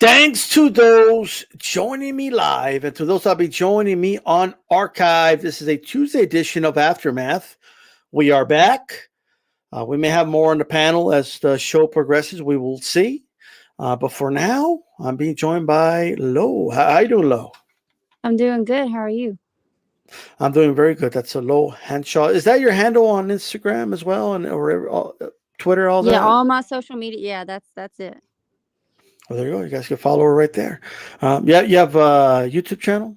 Thanks to those joining me live and to those that'll be joining me on archive. This is a Tuesday edition of Aftermath. We are back. We may have more on the panel as the show progresses. We will see. But for now, I'm being joined by Lo. How you doing, Lo? I'm doing good. How are you? I'm doing very good. That's a Lo Henshaw. Is that your handle on Instagram as well, and or Twitter, all Yeah, that? all my social media. Yeah, that's it. Well, there you go. You guys can follow her right there. Yeah, you have a YouTube channel.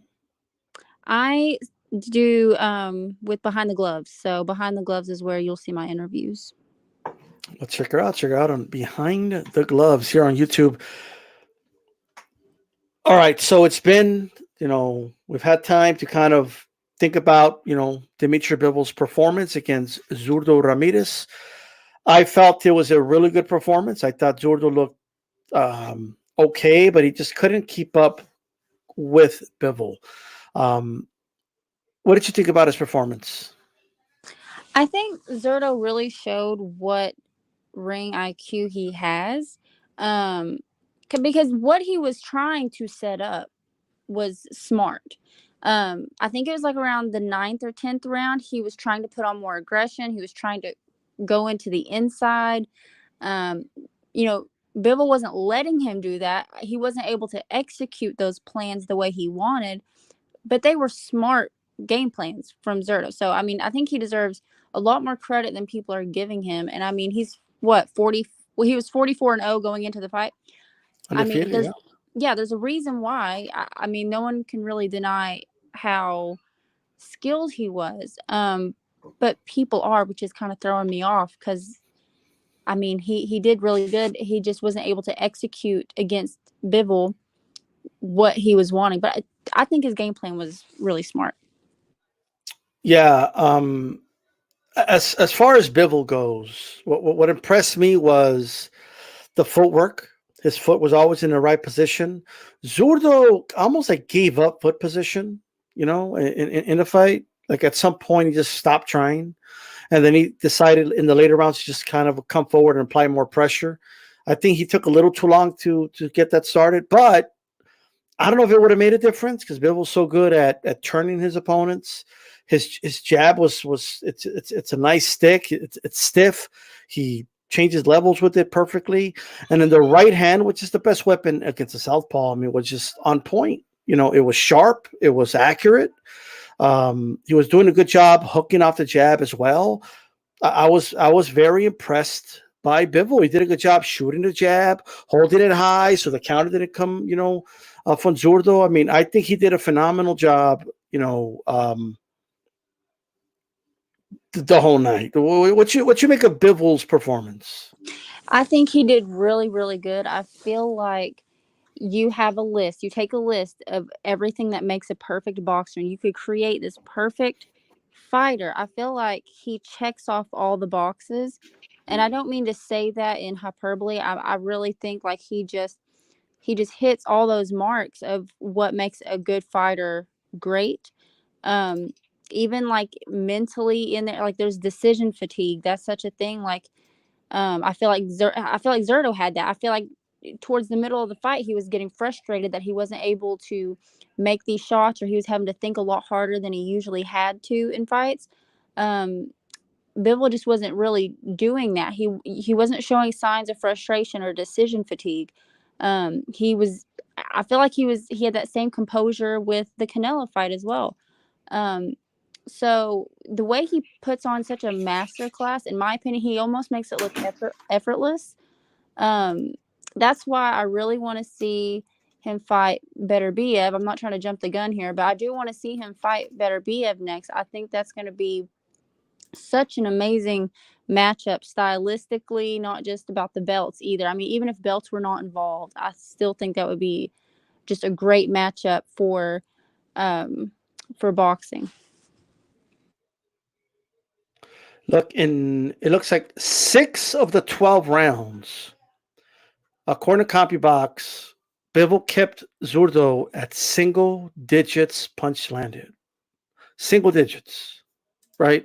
I do with Behind the Gloves. So Behind the Gloves is where you'll see my interviews. Let's check her out. Check her out on Behind the Gloves here on YouTube. All right. So it's been, we've had time to kind of think about, Dimitri Bivol's performance against Zurdo Ramirez. I felt it was a really good performance. I thought Zurdo looked okay, but he just couldn't keep up with Bivol. What did you think about his performance? I think Zurdo really showed what ring IQ he has. Um, because what he was trying to set up was smart. I think it was like around the 9th or 10th round. He was trying to put on more aggression. He was trying to go into the inside. Um, you know, Bivol wasn't letting him do that. He wasn't able to execute those plans the way he wanted, but they were smart game plans from Zurdo. So, I mean, I think he deserves a lot more credit than people are giving him. And I mean, he's what, 40? Well, he was 44-0 going into the fight. I mean, Undefeated, yeah. there's a reason why. I mean, no one can really deny how skilled he was. But people are, which is kind of throwing me off because I mean, he did really good. He just wasn't able to execute against Bivol what he was wanting. But I think his game plan was really smart. Yeah. As far as Bivol goes, what impressed me was the footwork. His foot was always in the right position. Zurdo almost like gave up foot position, in a fight. Like at some point, he just stopped trying, and then he decided in the later rounds to just kind of come forward and apply more pressure. I think he took a little too long to get that started, but I don't know if it would have made a difference because Bill was so good at turning his opponents. His jab was it's a nice stick. It's stiff. He changes levels with it perfectly, and then the right hand, which is the best weapon against the southpaw, I mean, was just on point. It was sharp. It was accurate. He was doing a good job hooking off the jab as well. I was very impressed by Bivol. He did a good job shooting the jab, holding it high so the counter didn't come, from Zurdo. I mean, I think he did a phenomenal job, the whole night. What you make of Bivol's performance? I think he did really, really good. I feel like you have a list. You take a list of everything that makes a perfect boxer, and you could create this perfect fighter. I feel like he checks off all the boxes. And I don't mean to say that in hyperbole. I really think like he just hits all those marks of what makes a good fighter great. Um, even like mentally in there, like there's decision fatigue. That's such a thing. Like I feel like Zurdo had that. I feel like towards the middle of the fight, he was getting frustrated that he wasn't able to make these shots, or he was having to think a lot harder than he usually had to in fights. Um, Bivol just wasn't really doing that. He wasn't showing signs of frustration or decision fatigue. He was. I feel like he had that same composure with the Canelo fight as well. Um, so the way he puts on such a master class, in my opinion, he almost makes it look effortless. Um, that's why I really want to see him fight Beterbiev. I'm not trying to jump the gun here, but I do want to see him fight Beterbiev next. I think that's going to be such an amazing matchup stylistically, not just about the belts either. I mean, even if belts were not involved, I still think that would be just a great matchup for boxing. Look, it looks like 6 of the 12 rounds, according to CompuBox, Bivol kept Zurdo at single digits punch landed. Single digits, right?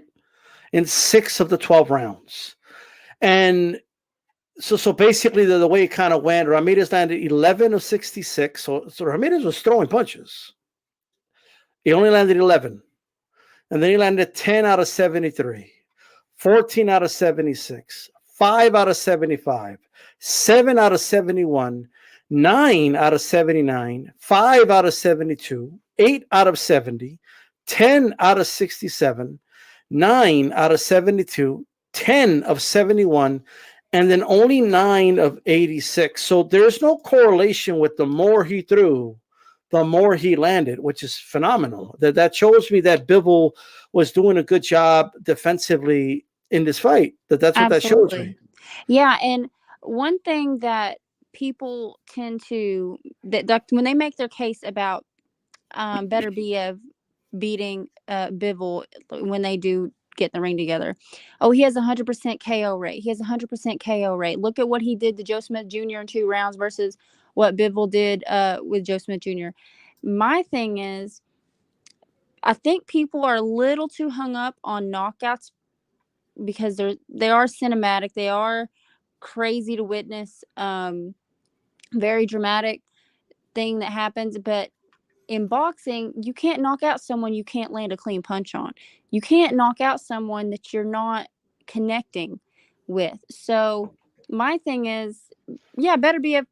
In 6 of the 12 rounds. And So basically the way it kind of went, Ramirez landed 11 of 66. So Ramirez was throwing punches. He only landed 11. And then he landed 10 out of 73, 14 out of 76, 5 out of 75, 7 out of 71, 9 out of 79, 5 out of 72, 8 out of 70, 10 out of 67, 9 out of 72, 10 of 71, and then only 9 of 86. So there's no correlation with the more he threw, the more he landed, which is phenomenal. That shows me that Bivol was doing a good job defensively in this fight. That's what that shows me. Absolutely. Yeah, and one thing that people tend to that when they make their case about Beterbiev beating Bivol when they do get in the ring together. Oh, he has 100% KO rate. He has 100% KO rate. Look at what he did to Joe Smith Jr. in 2 rounds versus what Bivol did with Joe Smith Jr. My thing is, I think people are a little too hung up on knockouts because they are cinematic. They are crazy to witness. Very dramatic thing that happens, but in boxing, you can't knock out someone you can't land a clean punch on. You can't knock out someone that you're not connecting with. So my thing is, yeah, Beterbiev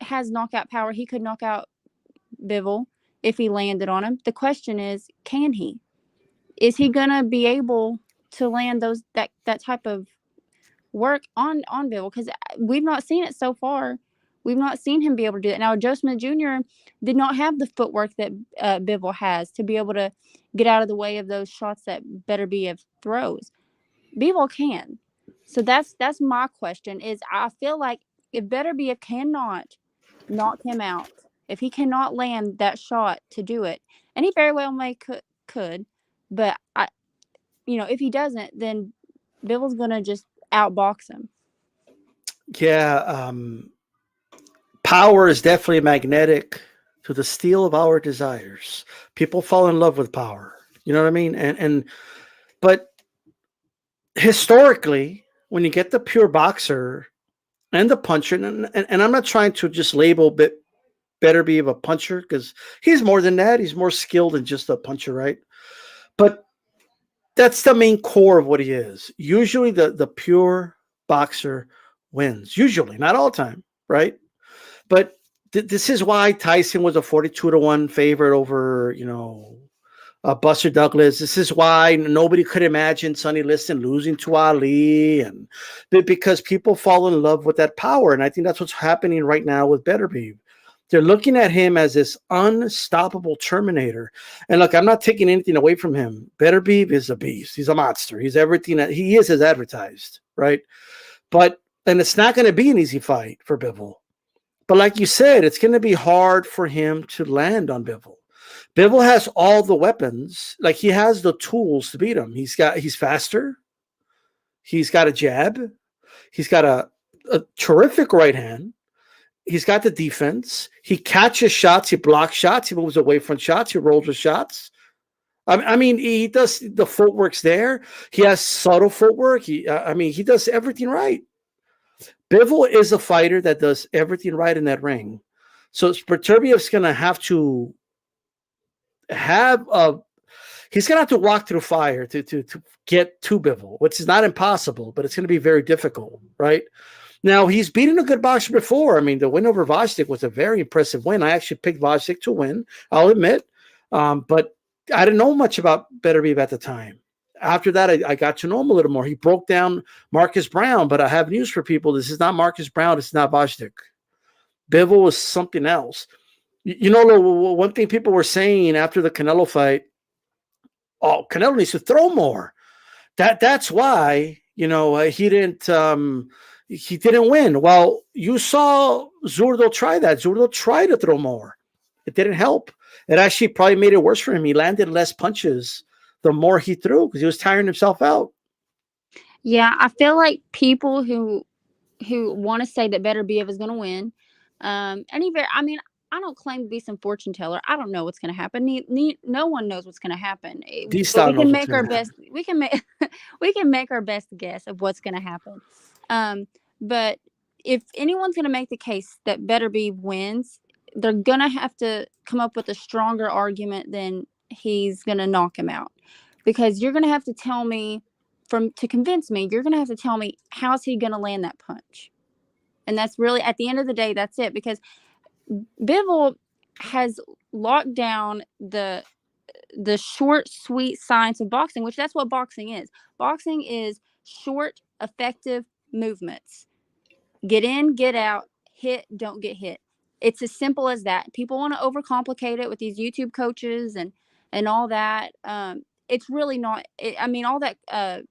has knockout power. He could knock out Bivol if he landed on him. The question is, can he? Is he gonna be able to land that type of work on Bivol? Because we've not seen it so far. We've not seen him be able to do that. Now, Joe Smith Jr. did not have the footwork that Bivol has to be able to get out of the way of those shots that Beterbiev throws. Bivol can. So that's my question. Is I feel like if Beterbiev cannot knock him out, if he cannot land that shot to do it, and he very well may could, but if he doesn't, then Bivol's gonna just outbox him. Yeah, power is definitely magnetic to the steel of our desires. People fall in love with power. You know what I mean? But historically, when you get the pure boxer and the puncher, and I'm not trying to just label Beterbiev a puncher because he's more than that. He's more skilled than just a puncher, right? But that's the main core of what he is. Usually the pure boxer wins. Usually, not all the time, right? But this is why Tyson was a 42-1 favorite over, Buster Douglas. This is why nobody could imagine Sonny Liston losing to Ali, and because people fall in love with that power. And I think that's what's happening right now with Beterbiev. They're looking at him as this unstoppable Terminator. And look, I'm not taking anything away from him. Beterbiev is a beast. He's a monster. He's everything that he is as advertised, right? And it's not going to be an easy fight for Bivol. But like you said, it's going to be hard for him to land on Bivol. Bivol has all the weapons. Like, he has the tools to beat him. He's faster. He's got a jab. He's got a terrific right hand. He's got the defense. He catches shots. He blocks shots. He moves away from shots. He rolls with shots. I mean, he does the footwork's there. He has subtle footwork. He does everything right. Bivol is a fighter that does everything right in that ring. So Beterbiev's going to have to he's going to have to walk through fire to get to Bivol, which is not impossible, but it's going to be very difficult, right? Now, he's beaten a good boxer before. I mean, the win over Vostik was a very impressive win. I actually picked Vostik to win, I'll admit. But I didn't know much about Beterbiev at the time. After that, I got to know him a little more. He broke down Marcus Brown, but I have news for people. This is not Marcus Brown. It's not Vostik. Bivol was something else. One thing people were saying after the Canelo fight, Canelo needs to throw more. That's why, he didn't win. Well, you saw Zurdo try that. Zurdo tried to throw more. It didn't help. It actually probably made it worse for him. He landed less punches the more he threw because he was tiring himself out. Yeah, I feel like people who want to say that Beterbiev is going to win, I don't claim to be some fortune teller. I don't know what's going to happen. No one knows what's going to happen. But we can make our best. We can make our best guess of what's going to happen. But if anyone's going to make the case that Better Be wins, they're going to have to come up with a stronger argument than he's going to knock him out. Because you're going to have to tell me, to convince me, you're going to have to tell me how's he going to land that punch. And that's really, at the end of the day, that's it. Because Bivol has locked down the short, sweet science of boxing, which that's what boxing is. Boxing is short, effective movements. Get in, get out, hit, don't get hit. It's as simple as that. People want to overcomplicate it with these YouTube coaches and all that. It's really not. I mean, all that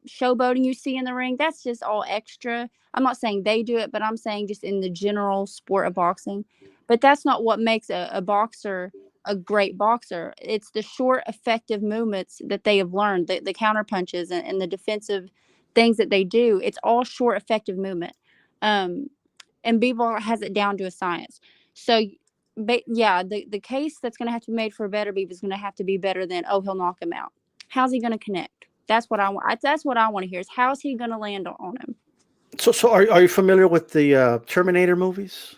showboating you see in the ring, that's just all extra. I'm not saying they do it, but I'm saying just in the general sport of boxing. But that's not what makes a boxer a great boxer. It's the short, effective movements that they have learned, the counter punches and the defensive things that they do. It's all short, effective movement. And Bivol has it down to a science. So, yeah, the case that's going to have to be made for a Better Beef is going to have to be better than, oh, he'll knock him out. How's he going to connect? That's what I want. That's what I want to hear is how's he going to land on him? So are you familiar with the Terminator movies?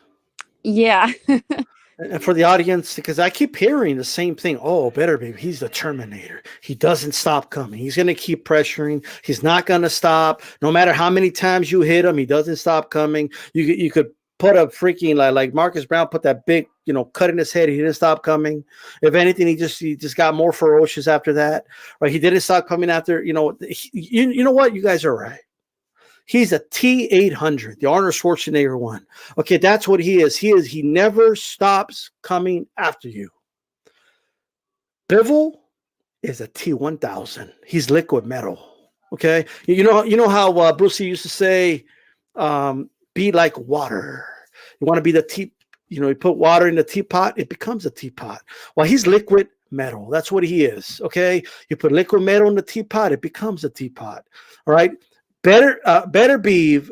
Yeah. And for the audience, because I keep hearing the same thing. Oh, Better Be. He's the Terminator. He doesn't stop coming. He's going to keep pressuring. He's not going to stop. No matter how many times you hit him, he doesn't stop coming. You could put a freaking like Marcus Brown put that big cut in his head. He didn't stop coming. If anything, he just got more ferocious after that. Right? He didn't stop coming after. You know what? You guys are right. He's a T-800, the Arnold Schwarzenegger one. Okay, that's what he is. He never stops coming after you. Bivol is a T-1000. He's liquid metal. Okay, you know how Bruce Lee used to say, "Be like water." You want to be the tea. You put water in the teapot, it becomes a teapot. Well, he's liquid metal. That's what he is. Okay, you put liquid metal in the teapot, it becomes a teapot. All right. Better Beeve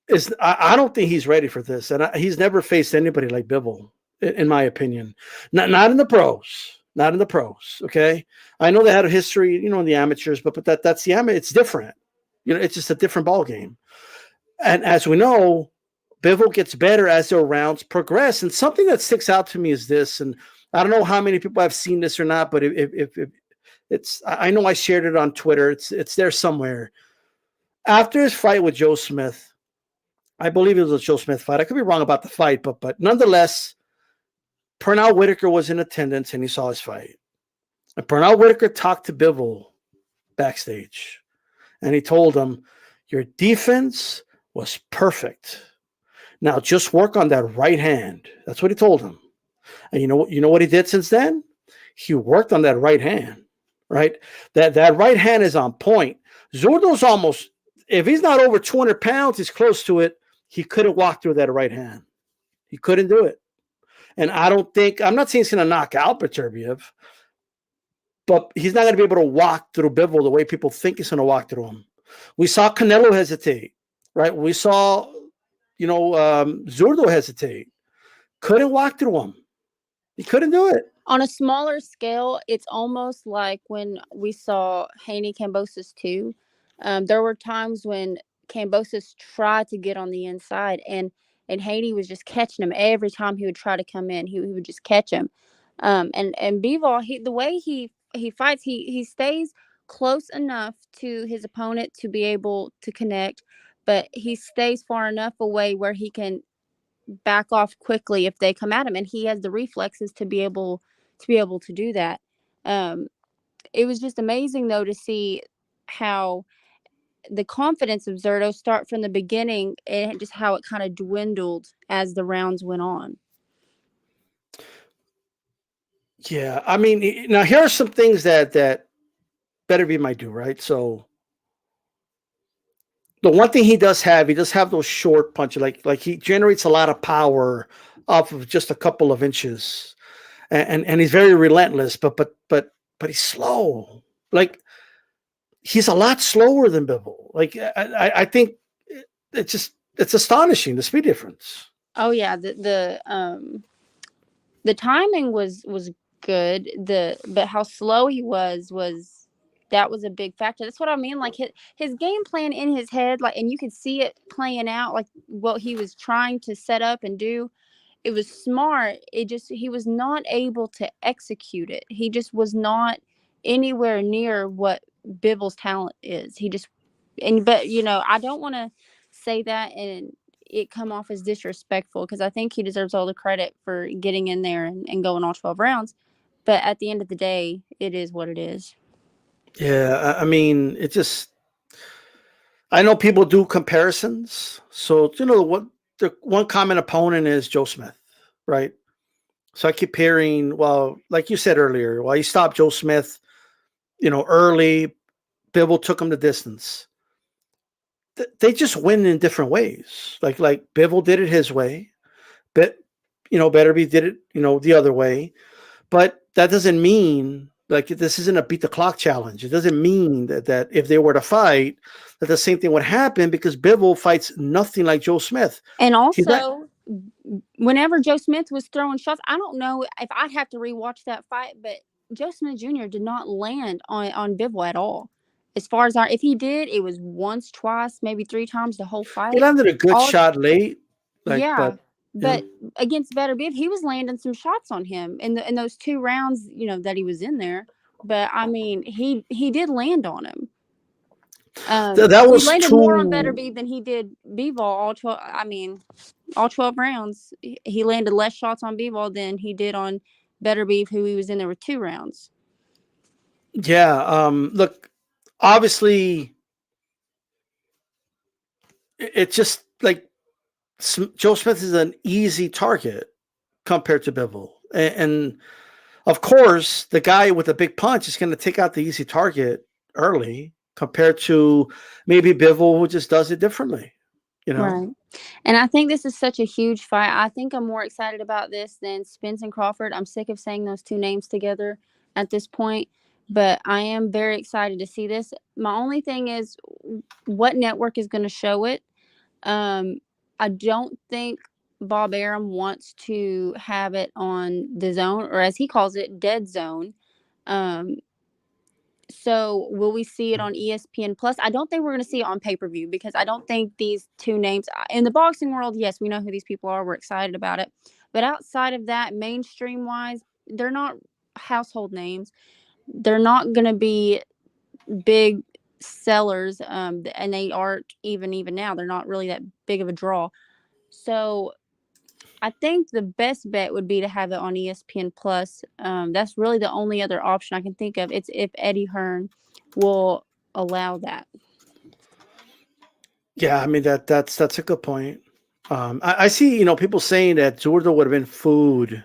is. I don't think he's ready for this, and he's never faced anybody like Bivol, in my opinion. Not in the pros. Not in the pros. Okay, I know they had a history, in the amateurs, but that's the amateur. It's different. It's just a different ball game. And as we know, Bivol gets better as their rounds progress. And something that sticks out to me is this, and I don't know how many people have seen this or not, but if it's, I know I shared it on Twitter. It's there somewhere. After his fight with Joe Smith, I believe it was a Joe Smith fight. I could be wrong about the fight, but nonetheless, Pernell Whitaker was in attendance and he saw his fight. And Pernell Whitaker talked to Bivol backstage. And he told him, your defense was perfect. Now just work on that right hand. That's what he told him. And you know what he did since then? He worked on that right hand, right? That right hand is on point. Zurdo's almost, if he's not over 200 pounds, he's close to it. He couldn't walk through that right hand. He couldn't do it. And I'm not saying he's going to knock out Beterbiev, but he's not going to be able to walk through Bivol the way people think he's going to walk through him. We saw Canelo hesitate, right? We saw, Zurdo hesitate. Couldn't walk through him. He couldn't do it. On a smaller scale, it's almost like when we saw Haney Kambosos too. There were times when Kambosos tried to get on the inside, and Haney was just catching him every time he would try to come in. He would just catch him. And Bivol, the way he fights, he stays close enough to his opponent to be able to connect, but he stays far enough away where he can back off quickly if they come at him, and he has the reflexes to be able to do that. It was just amazing though to see how the confidence of Zurdo start from the beginning and just how it kind of dwindled as the rounds went on. Yeah, I mean, now here are some things that Better Be might do, right? So the one thing he does have those short punches, like he generates a lot of power off of just a couple of inches, and he's very relentless, but he's slow. Like he's a lot slower than Bivol. Like I think it's astonishing the speed difference. Oh yeah, the timing was good. But how slow he was that was a big factor. That's what I mean. Like his game plan in his head, like, and you could see it playing out, like what he was trying to set up and do. It was smart. It just, he was not able to execute it. He just was not anywhere near what Bivol's talent is. He just, and but I don't want to say that and it come off as disrespectful, because I think he deserves all the credit for getting in there and going all 12 rounds. But at the end of the day, it is what it is. Yeah, I mean, it just. I know people do comparisons, so what the one common opponent is Joe Smith, right? So I keep hearing, well, like you said earlier, well, you stopped Joe Smith, early. Bivol took him the distance. They just win in different ways. Like Bivol did it his way, but Betterby did it, the other way. But that doesn't mean like this isn't a beat the clock challenge. It doesn't mean that if they were to fight, that the same thing would happen, because Bivol fights nothing like Joe Smith. And He's not. also, whenever Joe Smith was throwing shots, I don't know if I'd have to rewatch that fight, but Joe Smith Jr. did not land on Bivol at all. As far as if he did, it was once, twice, maybe three times the whole He fight. landed a good All shot late, Yeah, but but against Better Biv, he was landing some shots on him in those 2 rounds, that he was in there. But I mean, he did land on him. That He was landed more on Better too. Biv than he did Bivol all 12. I mean, all 12 rounds, he landed less shots on Bivol than he did on Better Biv, who he was in there with 2 rounds. Yeah. Look, obviously, it's just like Joe Smith is an easy target compared to Bivol, and of course, the guy with the big punch is going to take out the easy target early, compared to maybe Bivol, who just does it differently. Right. And I think this is such a huge fight. I think I'm more excited about this than Spence and Crawford. I'm sick of saying those two names together at this point, but I am very excited to see this. My only thing is what network is going to show it. I don't think Bob Arum wants to have it on the Zone, or as he calls it, Dead Zone. Um, so will we see it on ESPN Plus? I don't think we're going to see it on pay-per-view, because I don't think these two names in the boxing world, yes, we know who these people are. We're excited about it. But outside of that, mainstream wise, they're not household names. They're not going to be big sellers. And they aren't even now. They're not really that big of a draw. So I think the best bet would be to have it on ESPN Plus. That's really the only other option I can think of. It's if Eddie Hearn will allow that. Yeah, I mean that's a good point. I see, people saying that Zurdo would have been food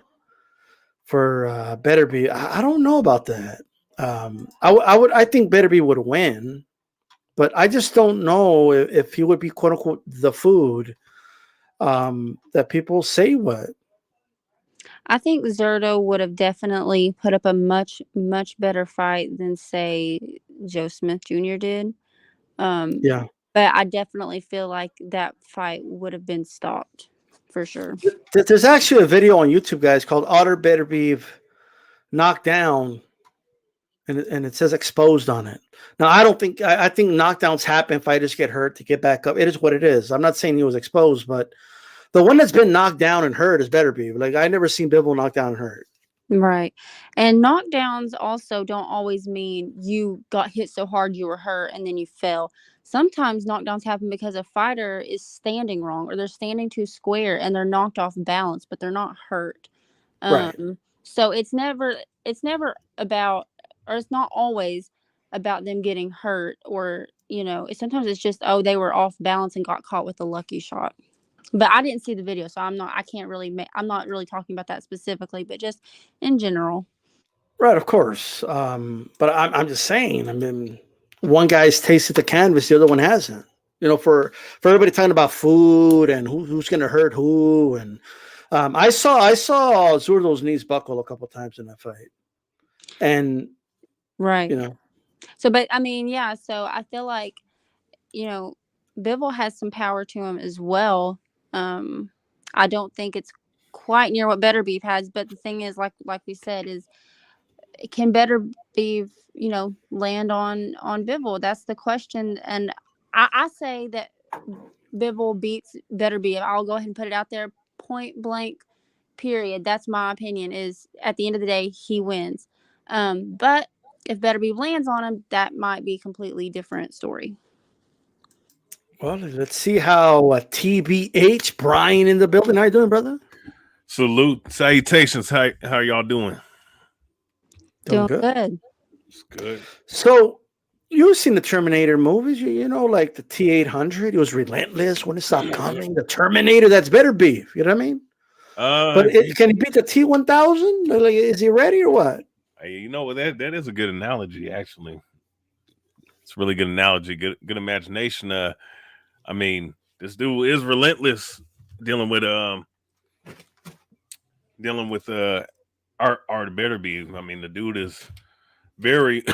for Betterby. I don't know about that. I think Betterby would win, but I just don't know if he would be quote unquote the food that people say would. I think Zurdo would have definitely put up a much, much better fight than, say, Joe Smith Jr. did. Um, Yeah. but I definitely feel like that fight would have been stopped for sure. There's actually a video on YouTube, guys, called "Otter Betterby Knocked Down," and it says exposed on it. Now, I don't think I think knockdowns happen. Fighters get hurt to get back up. It is what it is. I'm not saying he was exposed, but the one that's been knocked down and hurt is Betterby. Like I never seen Bivol knocked down and hurt. Right. And knockdowns also don't always mean you got hit so hard you were hurt and then you fell. Sometimes knockdowns happen because a fighter is standing wrong, or they're standing too square and they're knocked off balance, but they're not hurt. Right. So it's never about, or it's not always about them getting hurt, or sometimes it's just, oh, they were off balance and got caught with a lucky shot. But I didn't see the video, so I can't really I'm not really talking about that specifically, but just in general. Right. Of course. But I'm just saying. I mean, one guy's tasted the canvas, the other one hasn't. For everybody talking about food and who's going to hurt who, and I saw Zurdo's knees buckle a couple times in that fight, and Right. you know, So, but I mean, yeah, so I feel like, Bivol has some power to him as well. Um, I don't think it's quite near what Better Beef has, but the thing is, like we said, is can better be, land on Bivol? That's the question. And I say that Bivol beats Better Be. I'll go ahead and put it out there, point blank, period. That's my opinion. Is at the end of the day, he wins. But if Better Be lands on him, that might be a completely different story. Well, let's see how TBH Brian in the building. How you doing, brother? Salute, salutations. How y'all doing? Doing Doing good. good. It's good. So you've seen the Terminator movies, you know, like the T-800. It was relentless when it stopped coming. The Terminator, that's Better Beef. You know what I mean? But can he beat the T-1000? Like, is he ready or what? You know what? That is a good analogy. Actually, it's a really good analogy. Good imagination. I mean, this dude is relentless dealing with Art Better Be. I mean, the dude is very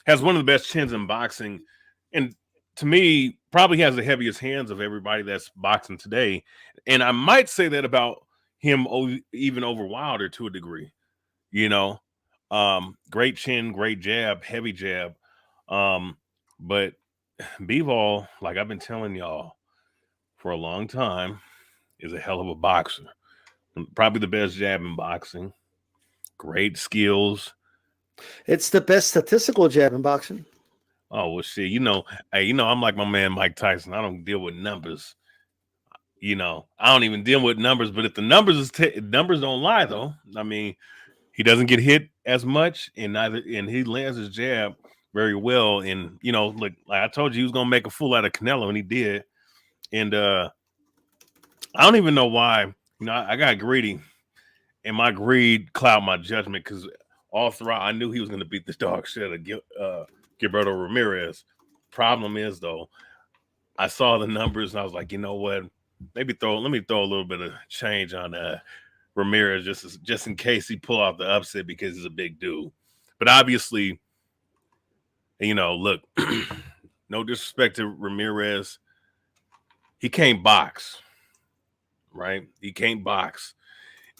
has one of the best chins in boxing, and to me, probably has the heaviest hands of everybody that's boxing today. And I might say that about him even over Wilder to a degree. You know, great chin, great jab, heavy jab. But Bivol, like I've been telling y'all for a long time, is a hell of a boxer. Probably the best jab in boxing. Great skills. It's the best statistical jab in boxing. Oh well, shit. I'm like my man Mike Tyson. I don't deal with numbers. I don't even deal with numbers. But if the numbers numbers don't lie, though. I mean, he doesn't get hit as much, and he lands his jab very well. And look, like I told you, he was gonna make a fool out of Canelo, and he did. And I don't even know why. I got greedy, and my greed clouded my judgment because all throughout I knew he was gonna beat the dog shit of Gilberto Ramirez. Problem is, though, I saw the numbers and I was like, you know what? Let me throw a little bit of change on Ramirez just in case he pull off the upset because he's a big dude. But obviously, look, no disrespect to Ramirez, he can't box, right? He can't box,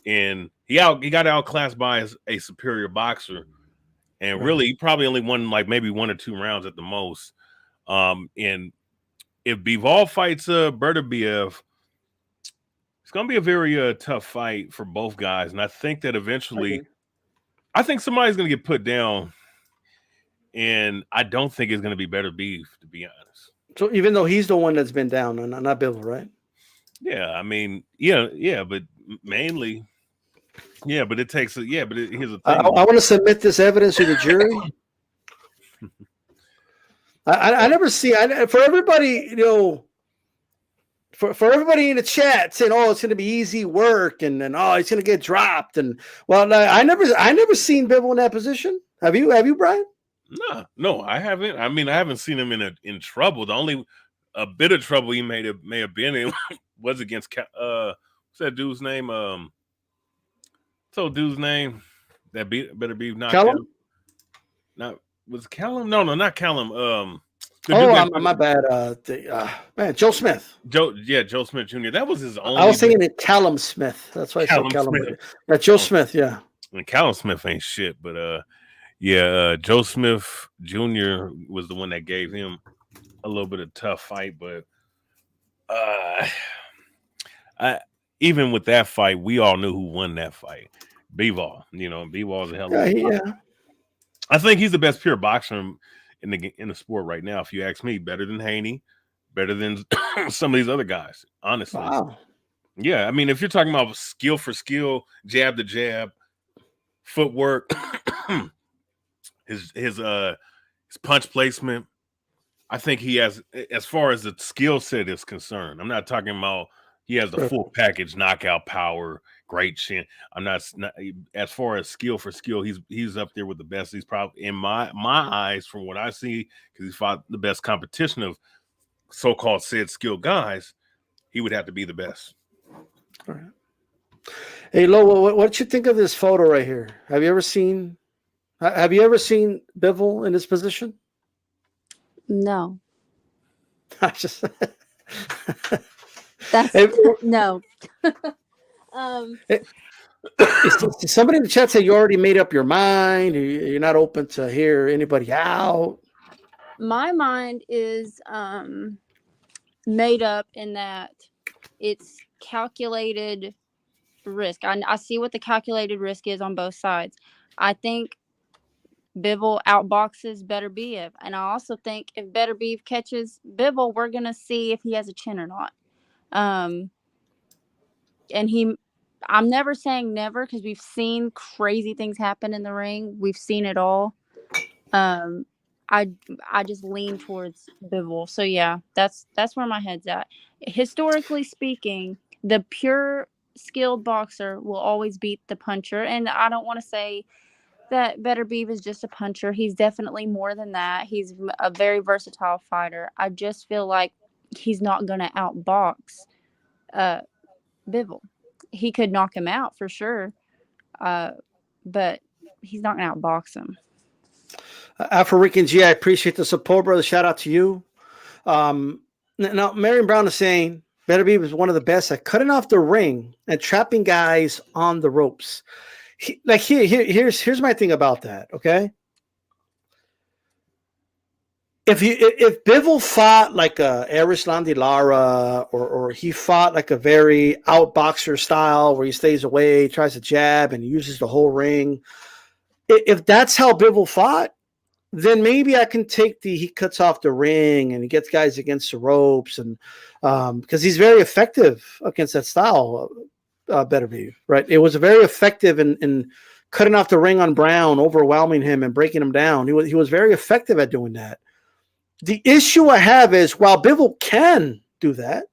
and he got outclassed by a superior boxer, and really, he probably only won like maybe 1 or 2 rounds at the most. And if Bivol fights Bertabiev, it's going to be a very tough fight for both guys. And I think that eventually, I think somebody's going to get put down. And I don't think it's going to be Better Beef, to be honest. So even though he's the one that's been down, not Bivol, right? Yeah, I mean, yeah, but mainly, yeah, but it takes, but here's the thing. I want to submit this evidence to the jury. I never see, for everybody, for everybody in the chat saying, "Oh, it's going to be easy work," and oh, it's going to get dropped, and well, I never seen Bivol in that position. Have you, Brian? No, I haven't. I mean, I haven't seen him in trouble. The only a bit of trouble he may have been in was against what's that dude's name? Dude's name that Better Be knocked out. Not was Callum? No, not Callum. My bad. Man, Joe Smith. Joe Smith Jr. That was his only. I was thinking it Callum Smith. That's why I said Callum. Yeah, Joe Smith. Yeah. And Callum Smith ain't shit, but Joe Smith Jr. was the one that gave him a little bit of tough fight, but even with that fight, we all knew who won that fight. Bivol. Bivol's a hell of a boxer. I think he's the best pure boxer in the sport right now. If you ask me, better than Haney, better than some of these other guys. Honestly, wow. Yeah, I mean, if you're talking about skill for skill, jab to jab, footwork, his punch placement, I think he has, as far as the skill set is concerned. I'm not talking about he has the full package, knockout power, great chin. I'm not as far as skill for skill. He's up there with the best. He's probably in my eyes, from what I see, because he's fought the best competition of so-called said skilled guys. He would have to be the best. All right. Hey, Lo, what you think of this photo right here? Have you ever seen Bivol in this position? No. I just that's no. Is somebody in the chat say you already made up your mind? You're not open to hear anybody out? My mind is made up in that it's calculated risk. I see what the calculated risk is on both sides. I think Bivol outboxes Better Beef, and I also think if Better Beef catches Bivol, we're gonna see if he has a chin or not. And I'm never saying never, because we've seen crazy things happen in the ring. We've seen it all. I just lean towards Bivol. So yeah, that's where my head's at. Historically speaking, the pure skilled boxer will always beat the puncher, and I don't want to say that Better Beef is just a puncher. He's definitely more than that. He's a very versatile fighter. I just feel like he's not going to outbox Bivol. He could knock him out for sure, but he's not going to outbox him. Afro Rican G, I appreciate the support, brother. Shout out to you. Now, Marion Brown is saying Better Beef is one of the best at cutting off the ring and trapping guys on the ropes. Here's my thing about that. Okay, if Bivol fought like a Erislandy Lara, or he fought like a very outboxer style where he stays away, tries to jab and uses the whole ring, if that's how Bivol fought, then maybe I can take he cuts off the ring and he gets guys against the ropes, and because he's very effective against that style. Better Beef, right? It was very effective in cutting off the ring on Brown, overwhelming him and breaking him down. He was very effective at doing that. The issue I have is while Bivol can do that,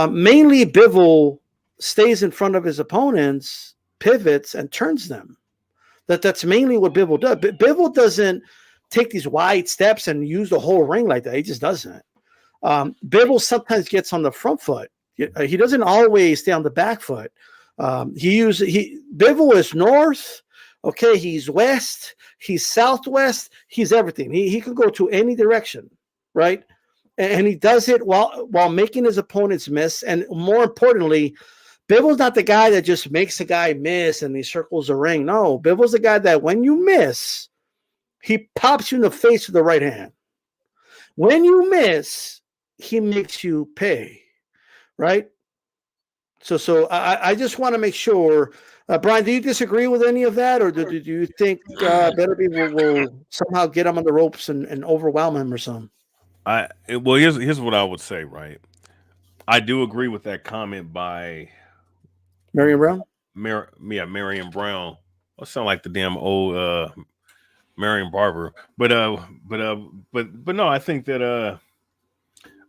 mainly Bivol stays in front of his opponents, pivots, and turns them. That's mainly what Bivol does. Bivol doesn't take these wide steps and use the whole ring like that. He just doesn't. Bivol sometimes gets on the front foot. He doesn't always stay on the back foot. Bivol is north. Okay, he's west. He's southwest. He's everything. He can go to any direction, right? And he does it while making his opponents miss. And more importantly, Bivol's not the guy that just makes a guy miss and he circles the ring. No, Bivol's the guy that when you miss, he pops you in the face with the right hand. When you miss, he makes you pay, right? So I just want to make sure. Brian, do you disagree with any of that, or do you think Better Beef will somehow get him on the ropes and overwhelm him or something? Well, here's what I would say, right? I do agree with that comment by Marion Brown. Marion Brown. I sound like the damn old Marion Barber, but no, I think that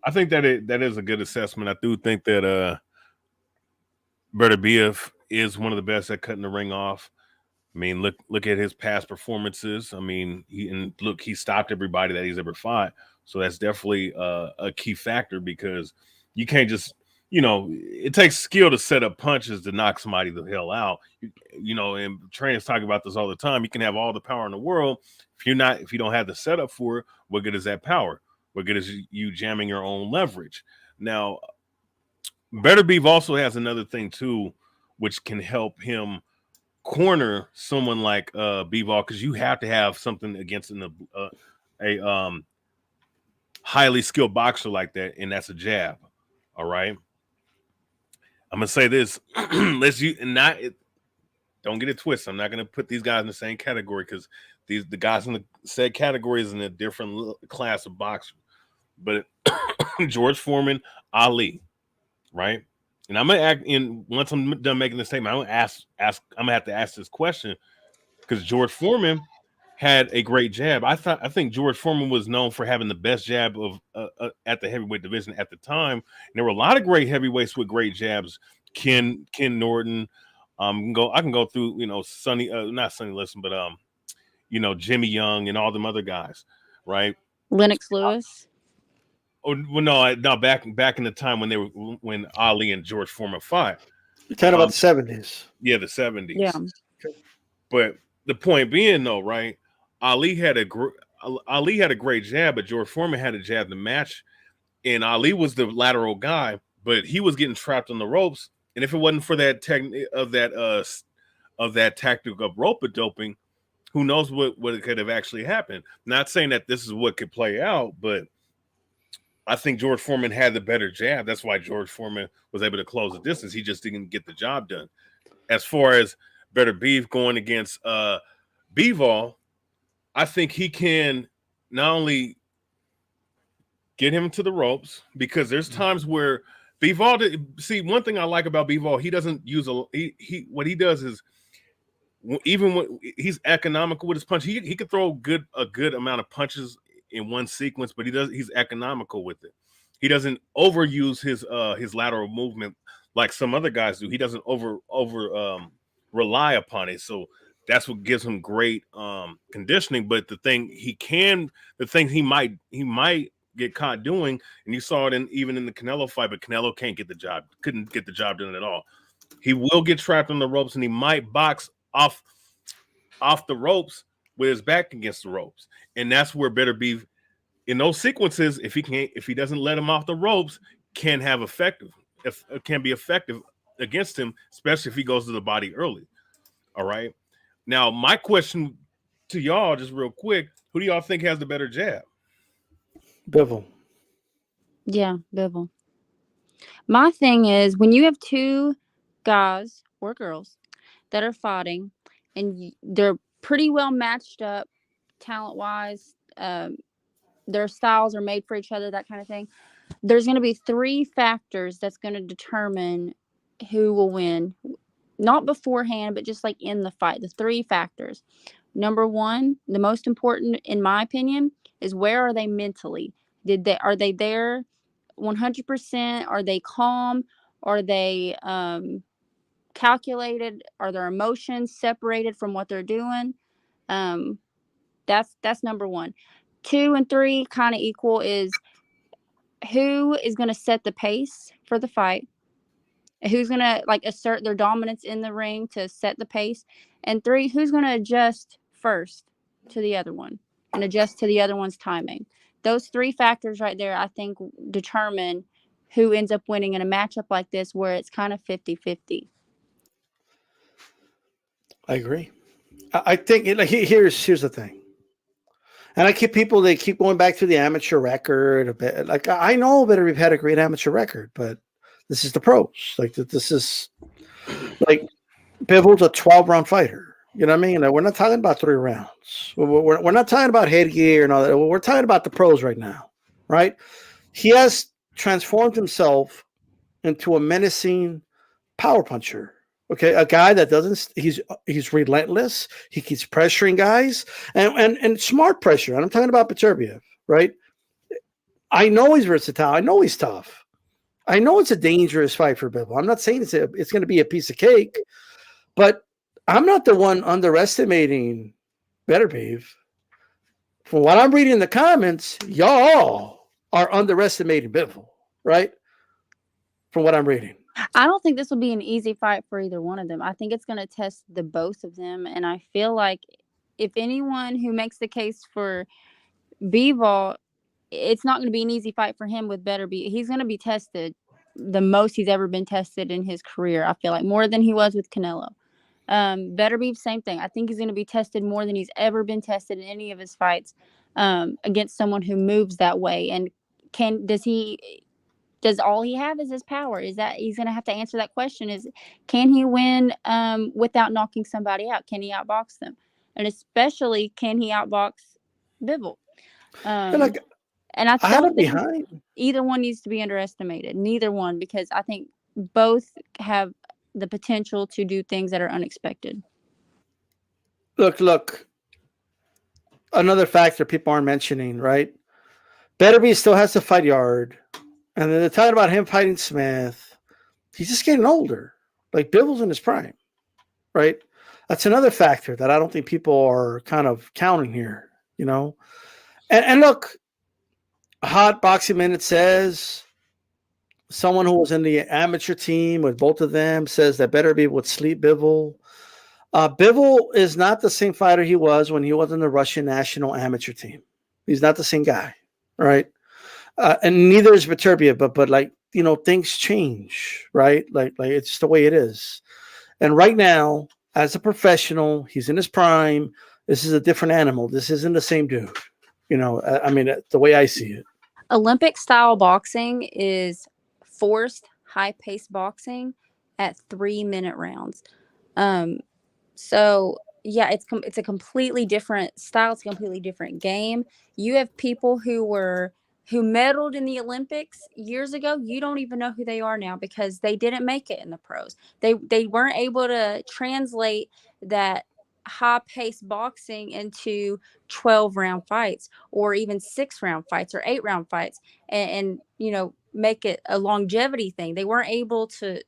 that is a good assessment. I do think that Better Beef is one of the best at cutting the ring off. I mean, look at his past performances. I mean, he stopped everybody that he's ever fought. So that's definitely a key factor, because you can't just, it takes skill to set up punches to knock somebody the hell out. And trainers talk about this all the time. You can have all the power in the world. If you don't have the setup for it, what good is that power? What good is you jamming your own leverage? Now, Better Beef also has another thing too, which can help him corner someone like Bivol, because you have to have something against a highly skilled boxer like that, and that's a jab. All right, I'm gonna say this. Don't get it twisted. I'm not gonna put these guys in the same category, because the guys in the said category is in a different class of boxer. But George Foreman, Ali, right? And I'm gonna act in once I'm done making the statement. I'm gonna I'm gonna have to ask this question, because George Foreman had a great jab. I think George Foreman was known for having the best jab of at the heavyweight division at the time. And there were a lot of great heavyweights with great jabs. Ken Norton. I can go through, not Sonny Liston, but Jimmy Young and all them other guys, right? Lennox Lewis. Oh well, no, back in the time when Ali and George Foreman fought. You're talking about the 70s. Yeah, the 70s. Yeah. But the point being, though, right? Ali had a great jab, but George Foreman had a jab to match, and Ali was the lateral guy, but he was getting trapped on the ropes. And if it wasn't for that of that tactic of rope doping, who knows what could have actually happened. Not saying that this is what could play out, but I think George Foreman had the better jab. That's why George Foreman was able to close the distance. He just didn't get the job done. As far as Better Beef going against Bivol, I think he can not only get him to the ropes, because there's times where Bivol, see, one thing I like about Bivol, he doesn't use he what he does is, even when he's economical with his punch, he could throw a good amount of punches in one sequence, but he's economical with it. He doesn't overuse his lateral movement like some other guys do. He doesn't over rely upon it. So that's what gives him great conditioning. But the thing he might get caught doing, and you saw it even in the Canelo fight, but Canelo couldn't get the job done at all. He will get trapped on the ropes, and he might box off the ropes with his back against the ropes. And that's where Better Beef, in those sequences, if he doesn't let him off the ropes, can be effective against him, especially if he goes to the body early. All right. Now, my question to y'all, just real quick, who do y'all think has the better jab? Bivol. Yeah, Bivol. My thing is, when you have two guys or girls that are fighting and they're pretty well matched up talent-wise, their styles are made for each other, that kind of thing, there's going to be three factors that's going to determine who will win. Not beforehand, but just like in the fight. The three factors. Number one, the most important, in my opinion, is where are they mentally? Are they there 100%? Are they calm? Are they calculated? Are their emotions separated from what they're doing? That's number one. 2 and 3 kind of equal is who is going to set the pace for the fight, who's going to like assert their dominance in the ring to set the pace, and 3, who's going to adjust first to the other one and adjust to the other one's timing. Those 3 factors right there, I think, determine who ends up winning in a matchup like this, where it's kind of 50-50. I agree. I think here's the thing, and they keep going back to the amateur record a bit. Like, I know that we've had a great amateur record, but this is the pros. Like, this is like Bivol's a 12-round fighter. You know what I mean? Like, we're not talking about 3 rounds. We're not talking about headgear and all that. We're talking about the pros right now, right? He has transformed himself into a menacing power puncher. Okay, a guy that he's relentless. He keeps pressuring guys and smart pressure. And I'm talking about Beterbiev, right? I know he's versatile. I know he's tough. I know it's a dangerous fight for Bivol. I'm not saying it's going to be a piece of cake, but I'm not the one underestimating Beterbiev. From what I'm reading in the comments, y'all are underestimating Bivol, right? From what I'm reading. I don't think this will be an easy fight for either one of them. I think it's going to test the both of them. And I feel like if anyone who makes the case for Bivol, it's not going to be an easy fight for him with Beterbiev. He's going to be tested the most he's ever been tested in his career. I feel like more than he was with Canelo. Beterbiev, same thing. I think he's going to be tested more than he's ever been tested in any of his fights against someone who moves that way. And does all he have is his power? Is that he's going to have to answer that question? Can he win without knocking somebody out? Can he outbox them? And especially, can he outbox Bivol? And I don't think either one needs to be underestimated. Neither one, because I think both have the potential to do things that are unexpected. Look. Another factor people aren't mentioning, right? Beterbiev still has to fight Yard. And then they're talking about him fighting Smith. He's just getting older. Like, Bivol's in his prime, right? That's another factor that I don't think people are kind of counting here, you know? And look, Hot Boxing Minute says someone who was in the amateur team with both of them says that Beterbiev would sleep Bivol. Bivol is not the same fighter he was when he was in the Russian national amateur team. He's not the same guy, right? And neither is Beterbiev, but like, things change, right? Like it's just the way it is. And right now, as a professional. He's in his prime. This is a different animal. This isn't the same dude. I mean, the way I see it. Olympic style boxing is forced high paced boxing at 3-minute rounds. Um, So yeah, it's a completely different style. It's a completely different game. You have people who medaled in the Olympics years ago. You don't even know who they are now because they didn't make it in the pros. They weren't able to translate that high paced boxing into 12-round fights or even 6-round fights or 8-round fights and make it a longevity thing. They weren't able to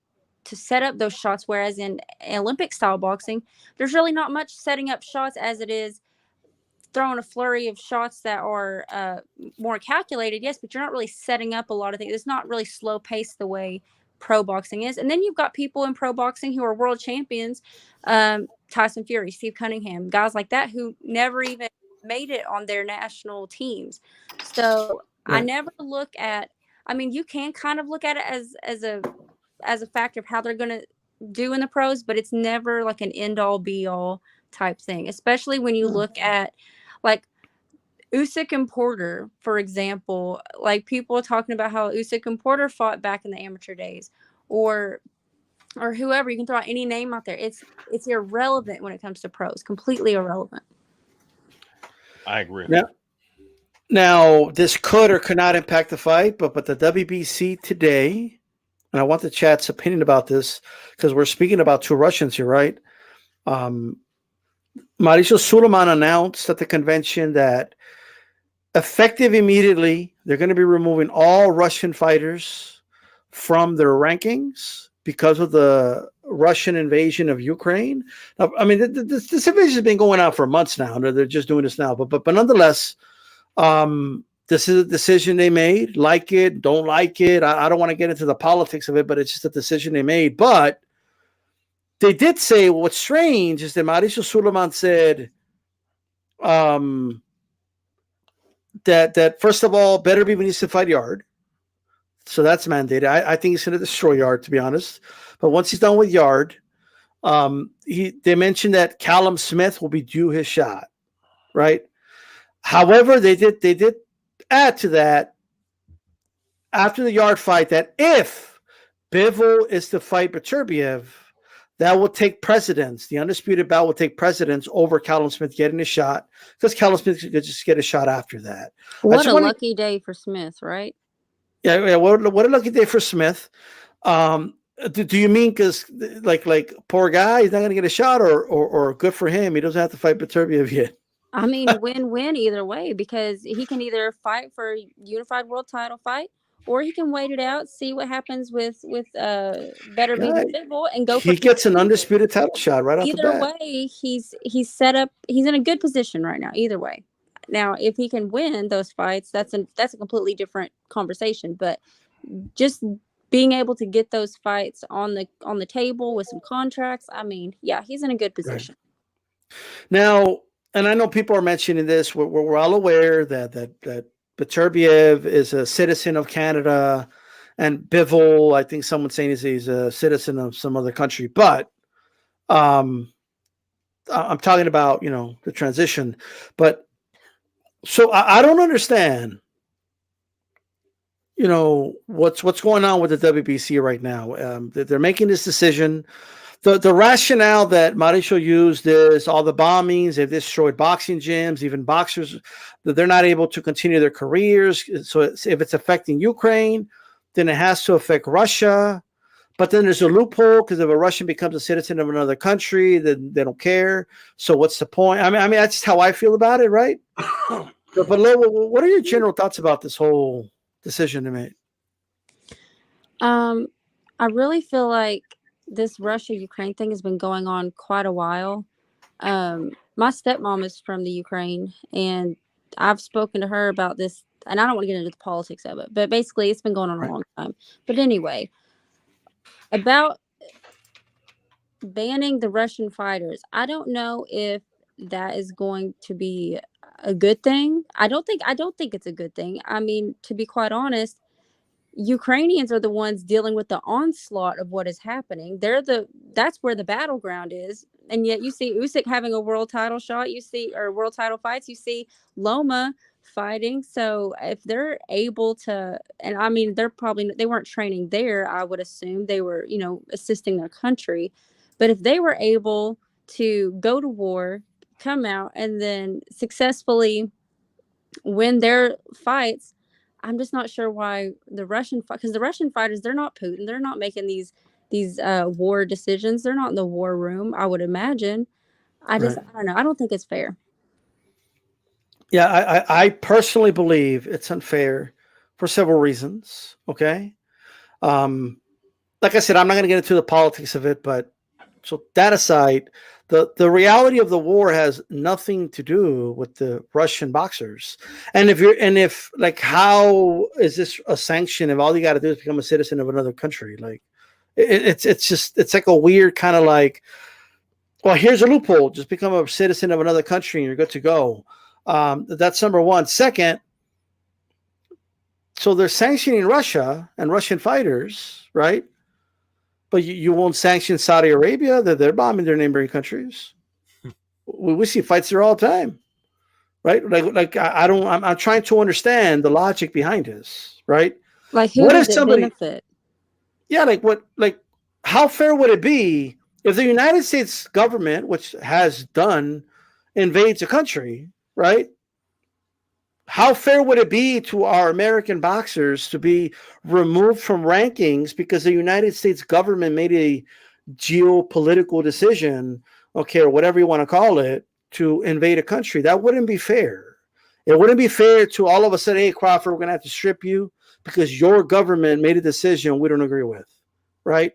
set up those shots, whereas in Olympic style boxing there's really not much setting up shots as it is throwing a flurry of shots that are more calculated, yes, but you're not really setting up a lot of things. It's not really slow paced the way pro boxing is. And then you've got people in pro boxing who are world champions, Tyson Fury, Steve Cunningham, guys like that who never even made it on their national teams. So I Right. never look at, I mean, you can kind of look at it as a factor of how they're going to do in the pros, but it's never like an end all be all type thing, especially when you look at like Usyk and Porter, for example. Like people are talking about how Usyk and Porter fought back in the amateur days, or whoever. You can throw out any name out there. It's irrelevant when it comes to pros. Completely irrelevant. I agree. Now, this could or could not impact the fight, but the WBC today, and I want the chat's opinion about this because we're speaking about two Russians here, right? Mauricio Suleiman announced at the convention that effective immediately, they're going to be removing all Russian fighters from their rankings because of the Russian invasion of Ukraine. Now, I mean, this invasion has been going on for months now. They're just doing this now, but nonetheless, this is a decision they made. Like it, don't like it. I don't want to get into the politics of it, but it's just a decision they made. But they did say what's strange is that Mauricio Suleiman said that first of all, Better be needs to fight Yard. So that's mandated. I think he's going to destroy Yard, to be honest. But once he's done with Yard, they mentioned that Callum Smith will be due his shot, right? However, they did add to that after the Yard fight that if Bivol is to fight Beterbiev, that will take precedence. The undisputed bout will take precedence over Callum Smith getting a shot because Callum Smith could just get a shot after that. What a lucky day for Smith, right? Yeah. What a lucky day for Smith. Do you mean because like poor guy, he's not going to get a shot, or good for him, he doesn't have to fight Beterbiev yet? I mean, win-win either way, because he can either fight for a unified world title fight, or he can wait it out, see what happens with Better be Bivol, and go. He gets an undisputed title shot right off the bat. Either way, he's set up. He's in a good position right now. Either way, now if he can win those fights, that's a completely different conversation. But just being able to get those fights on the table with some contracts, I mean, yeah, he's in a good position. Right. Now, and I know people are mentioning this. We're all aware that Beterbiev is a citizen of Canada, and Bivol, I think someone's saying he's a citizen of some other country. But I'm talking about the transition. But so I don't understand. What's going on with the WBC right now. They're making this decision. The rationale that Mauricio used is all the bombings, they've destroyed boxing gyms, even boxers, that they're not able to continue their careers. So if it's affecting Ukraine, then it has to affect Russia. But then there's a loophole because if a Russian becomes a citizen of another country, then they don't care. So what's the point? I mean, that's just how I feel about it, right? But Lo, what are your general thoughts about this whole decision they made? I really feel like this Russia-Ukraine thing has been going on quite a while. My stepmom is from the Ukraine, and I've spoken to her about this, and I don't want to get into the politics of it, but basically it's been going on a long time. But anyway, about banning the Russian fighters, I don't know if that is going to be a good thing. I don't think it's a good thing. I mean, to be quite honest, Ukrainians are the ones dealing with the onslaught of what is happening. That's where the battleground is. And yet you see Usyk having a world title shot. You see, or world title fights. You see Loma fighting. So if they're able to, and I mean, they weren't training there. I would assume they were, assisting their country. But if they were able to go to war, come out, and then successfully win their fights, I'm just not sure why because the Russian fighters, they're not Putin. They're not making these war decisions. They're not in the war room, I would imagine. I don't know. I don't think it's fair. Yeah, I personally believe it's unfair for several reasons. Okay. Like I said, I'm not going to get into the politics of it, but so that aside, the reality of the war has nothing to do with the Russian boxers. And if like, how is this a sanction if all you got to do is become a citizen of another country? Like, it's like a weird kind of like, well, here's a loophole. Just become a citizen of another country and you're good to go. That's number one. Second, so they're sanctioning Russia and Russian fighters, right? But you won't sanction Saudi Arabia. They're bombing their neighboring countries. We see fights there all the time, right? I'm trying to understand the logic behind this, right? Like, who does it benefit? Yeah, how fair would it be if the United States government, which has done, invades a country, right? How fair would it be to our American boxers to be removed from rankings because the United States government made a geopolitical decision, okay, or whatever you want to call it, to invade a country? That wouldn't be fair. It wouldn't be fair to all of a sudden, hey, Crawford, we're going to have to strip you because your government made a decision we don't agree with, right?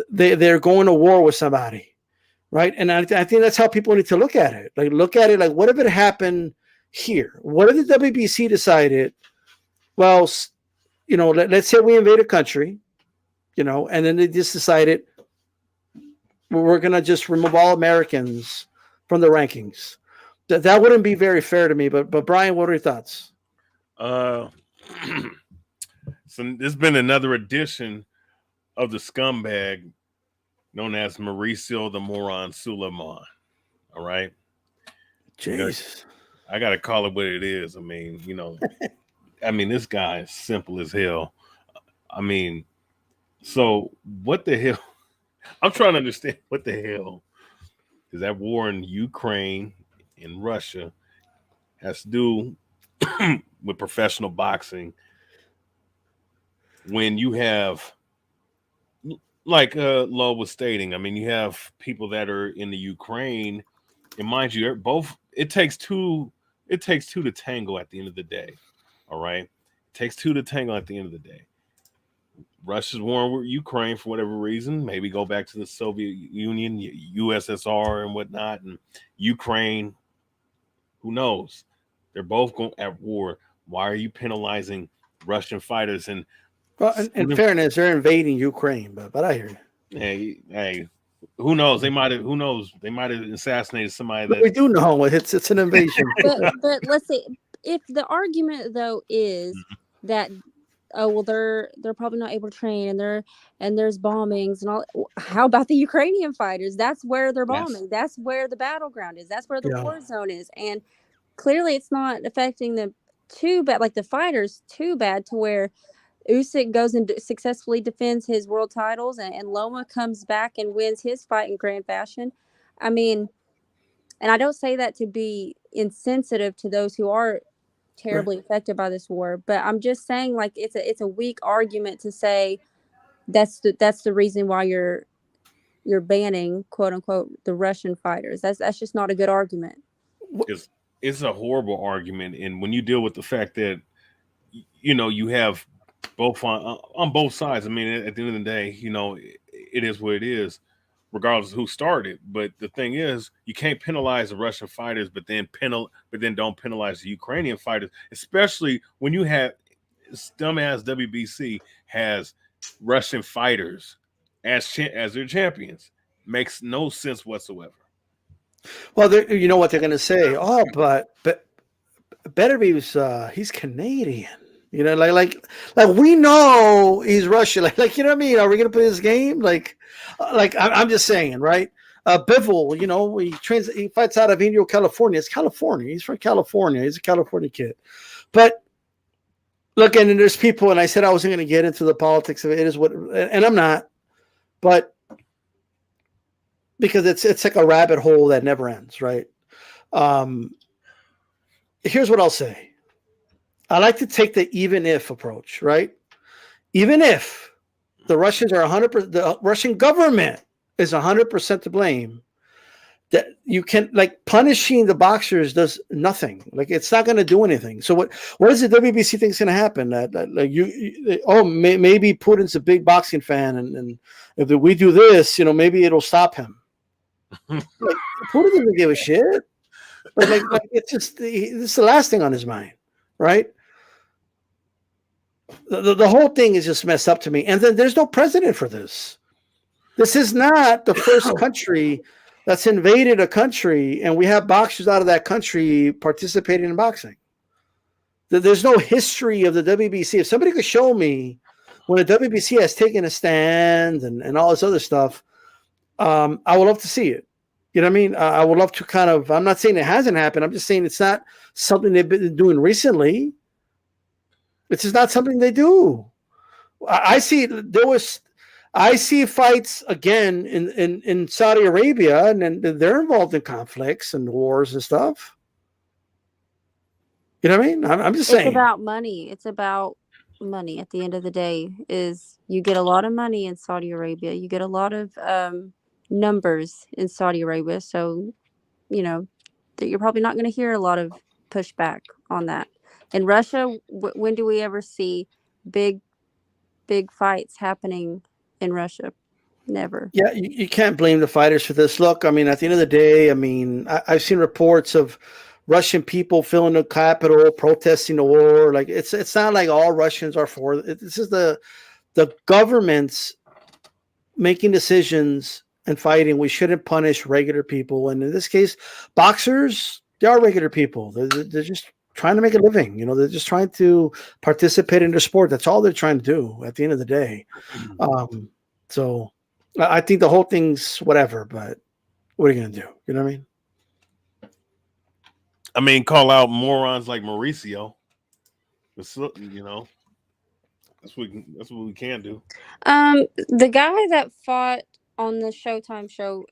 They're going to war with somebody, right? And I think that's how people need to look at it. Look at it like, what if it happened here? What if the WBC decided, well, let's say we invade a country, and then they just decided we're going to just remove all Americans from the rankings. That wouldn't be very fair to me. But Brian, what are your thoughts? So there's been another edition of the scumbag known as Mauricio the Moron Suleiman. All right. Jeez. I got to call it what it is. I mean, this guy is simple as hell. I mean, so what the hell? I'm trying to understand what the hell is that war in Ukraine and Russia has to do with professional boxing when you have, like Lo was stating, I mean, you have people that are in the Ukraine, and mind you, they're both, it takes two to tango at the end of the day. All right. It takes two to tango at the end of the day. Russia's war with Ukraine for whatever reason, maybe go back to the Soviet Union, USSR and whatnot, and Ukraine, who knows? They're both going at war. Why are you penalizing Russian fighters? And well, in fairness, they're invading Ukraine, but I hear you. Hey, who knows? They might have assassinated somebody. But we do know it's an invasion. but let's see. If the argument though is that, oh well, they're probably not able to train, and there's bombings and all. How about the Ukrainian fighters? That's where they're bombing. Yes. That's where the battleground is. That's where the war zone is. And clearly, it's not affecting them too bad, like the fighters too bad, to where Usyk goes and successfully defends his world titles, and Loma comes back and wins his fight in grand fashion. I mean, and I don't say that to be insensitive to those who are terribly affected by this war, but I'm just saying, like, it's a weak argument to say that's the reason why you're banning, quote unquote, the Russian fighters. That's just not a good argument. It's a horrible argument, and when you deal with the fact that you have both on both sides. I mean, at the end of the day, it is what it is, regardless of who started. But the thing is, you can't penalize the Russian fighters, but then don't penalize the Ukrainian fighters, especially when you have dumbass WBC has Russian fighters as their champions. Makes no sense whatsoever. Well, you know what they're going to say? Oh, but Beterbiev, he's Canadian. Like we know he's Russian. Like you know what I mean? Are we going to play this game? Like I'm just saying, right? Bivol, he fights out of Indio, California. It's California. He's from California. He's a California kid. But look, and there's people, and I said I wasn't going to get into the politics of it. It is what, and I'm not, but because it's like a rabbit hole that never ends, right? Here's what I'll say. I like to take the even if approach, right? Even if the Russians are 100%, the Russian government is 100% to blame, that you can, like, punishing the boxers does nothing. Like, it's not going to do anything. So what does the WBC think is going to happen? That like maybe Putin's a big boxing fan, and if we do this, maybe it'll stop him. Like, Putin doesn't give a shit. Like it's just this is the last thing on his mind, right? The whole thing is just messed up to me. And then there's no precedent for this. This is not the first country that's invaded a country, and we have boxers out of that country participating in boxing. There's no history of the WBC. If somebody could show me when the WBC has taken a stand and all this other stuff, I would love to see it. You know what I mean? I would love to kind of, I'm not saying it hasn't happened. I'm just saying it's not something they've been doing recently. It's just not something they do. I see fights again in Saudi Arabia, and they're involved in conflicts and wars and stuff. You know what I mean? I'm just saying. It's about money. It's about money. At the end of the day, is you get a lot of money in Saudi Arabia. You get a lot of numbers in Saudi Arabia. So, that you're probably not going to hear a lot of pushback on that. In Russia, when do we ever see big fights happening in Russia? Never. Yeah, you can't blame the fighters for this. Look, I mean, at the end of the day, I mean, I've seen reports of Russian people filling the capital, protesting the war. Like, it's not like all Russians are for it. This is the government's making decisions and fighting. We shouldn't punish regular people. And in this case, boxers, they are regular people. They're just trying to make a living. They're just trying to participate in their sport. That's all they're trying to do at the end of the day. So I think the whole thing's whatever, but what are you going to do? You know what I mean? Call out morons like Mauricio. That's what we can do. The guy that fought on the Showtime show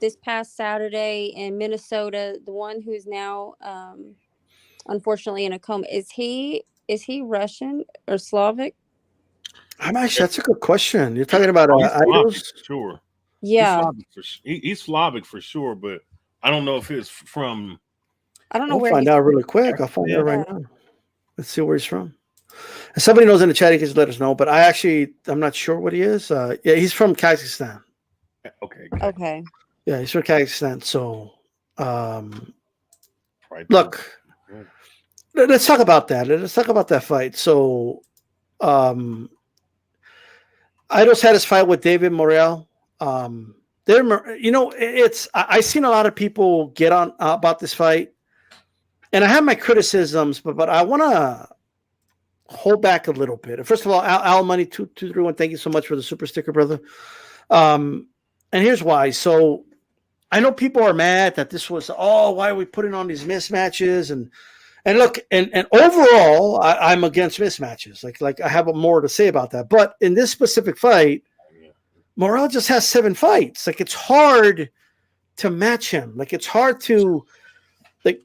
this past Saturday in Minnesota, the one who's now unfortunately in a coma, is he Russian or Slavic? That's a good question. You're talking about Aidos? Sure. Yeah. He's Slavic for sure, but I don't know if it's from. I don't know where. I'll find out really quick. I'll find out right now. Let's see where he's from. If somebody knows in the chat, he can just let us know. But I'm not sure what he is. Yeah, he's from Kazakhstan. Okay. Okay. Yeah, he's from Kazakhstan. So, look, let's talk about that. Let's talk about that fight. So, Aidos had his fight with David Morrell. I've seen a lot of people get on about this fight, and I have my criticisms, but I want to hold back a little bit. First of all, Al Money 231, thank you so much for the super sticker, brother. And here's why. So I know people are mad that this was, why are we putting on these mismatches? And look, and overall, I'm against mismatches. Like I have more to say about that. But in this specific fight, Morrell just has 7 fights. Like, it's hard to match him. Like, it's hard to like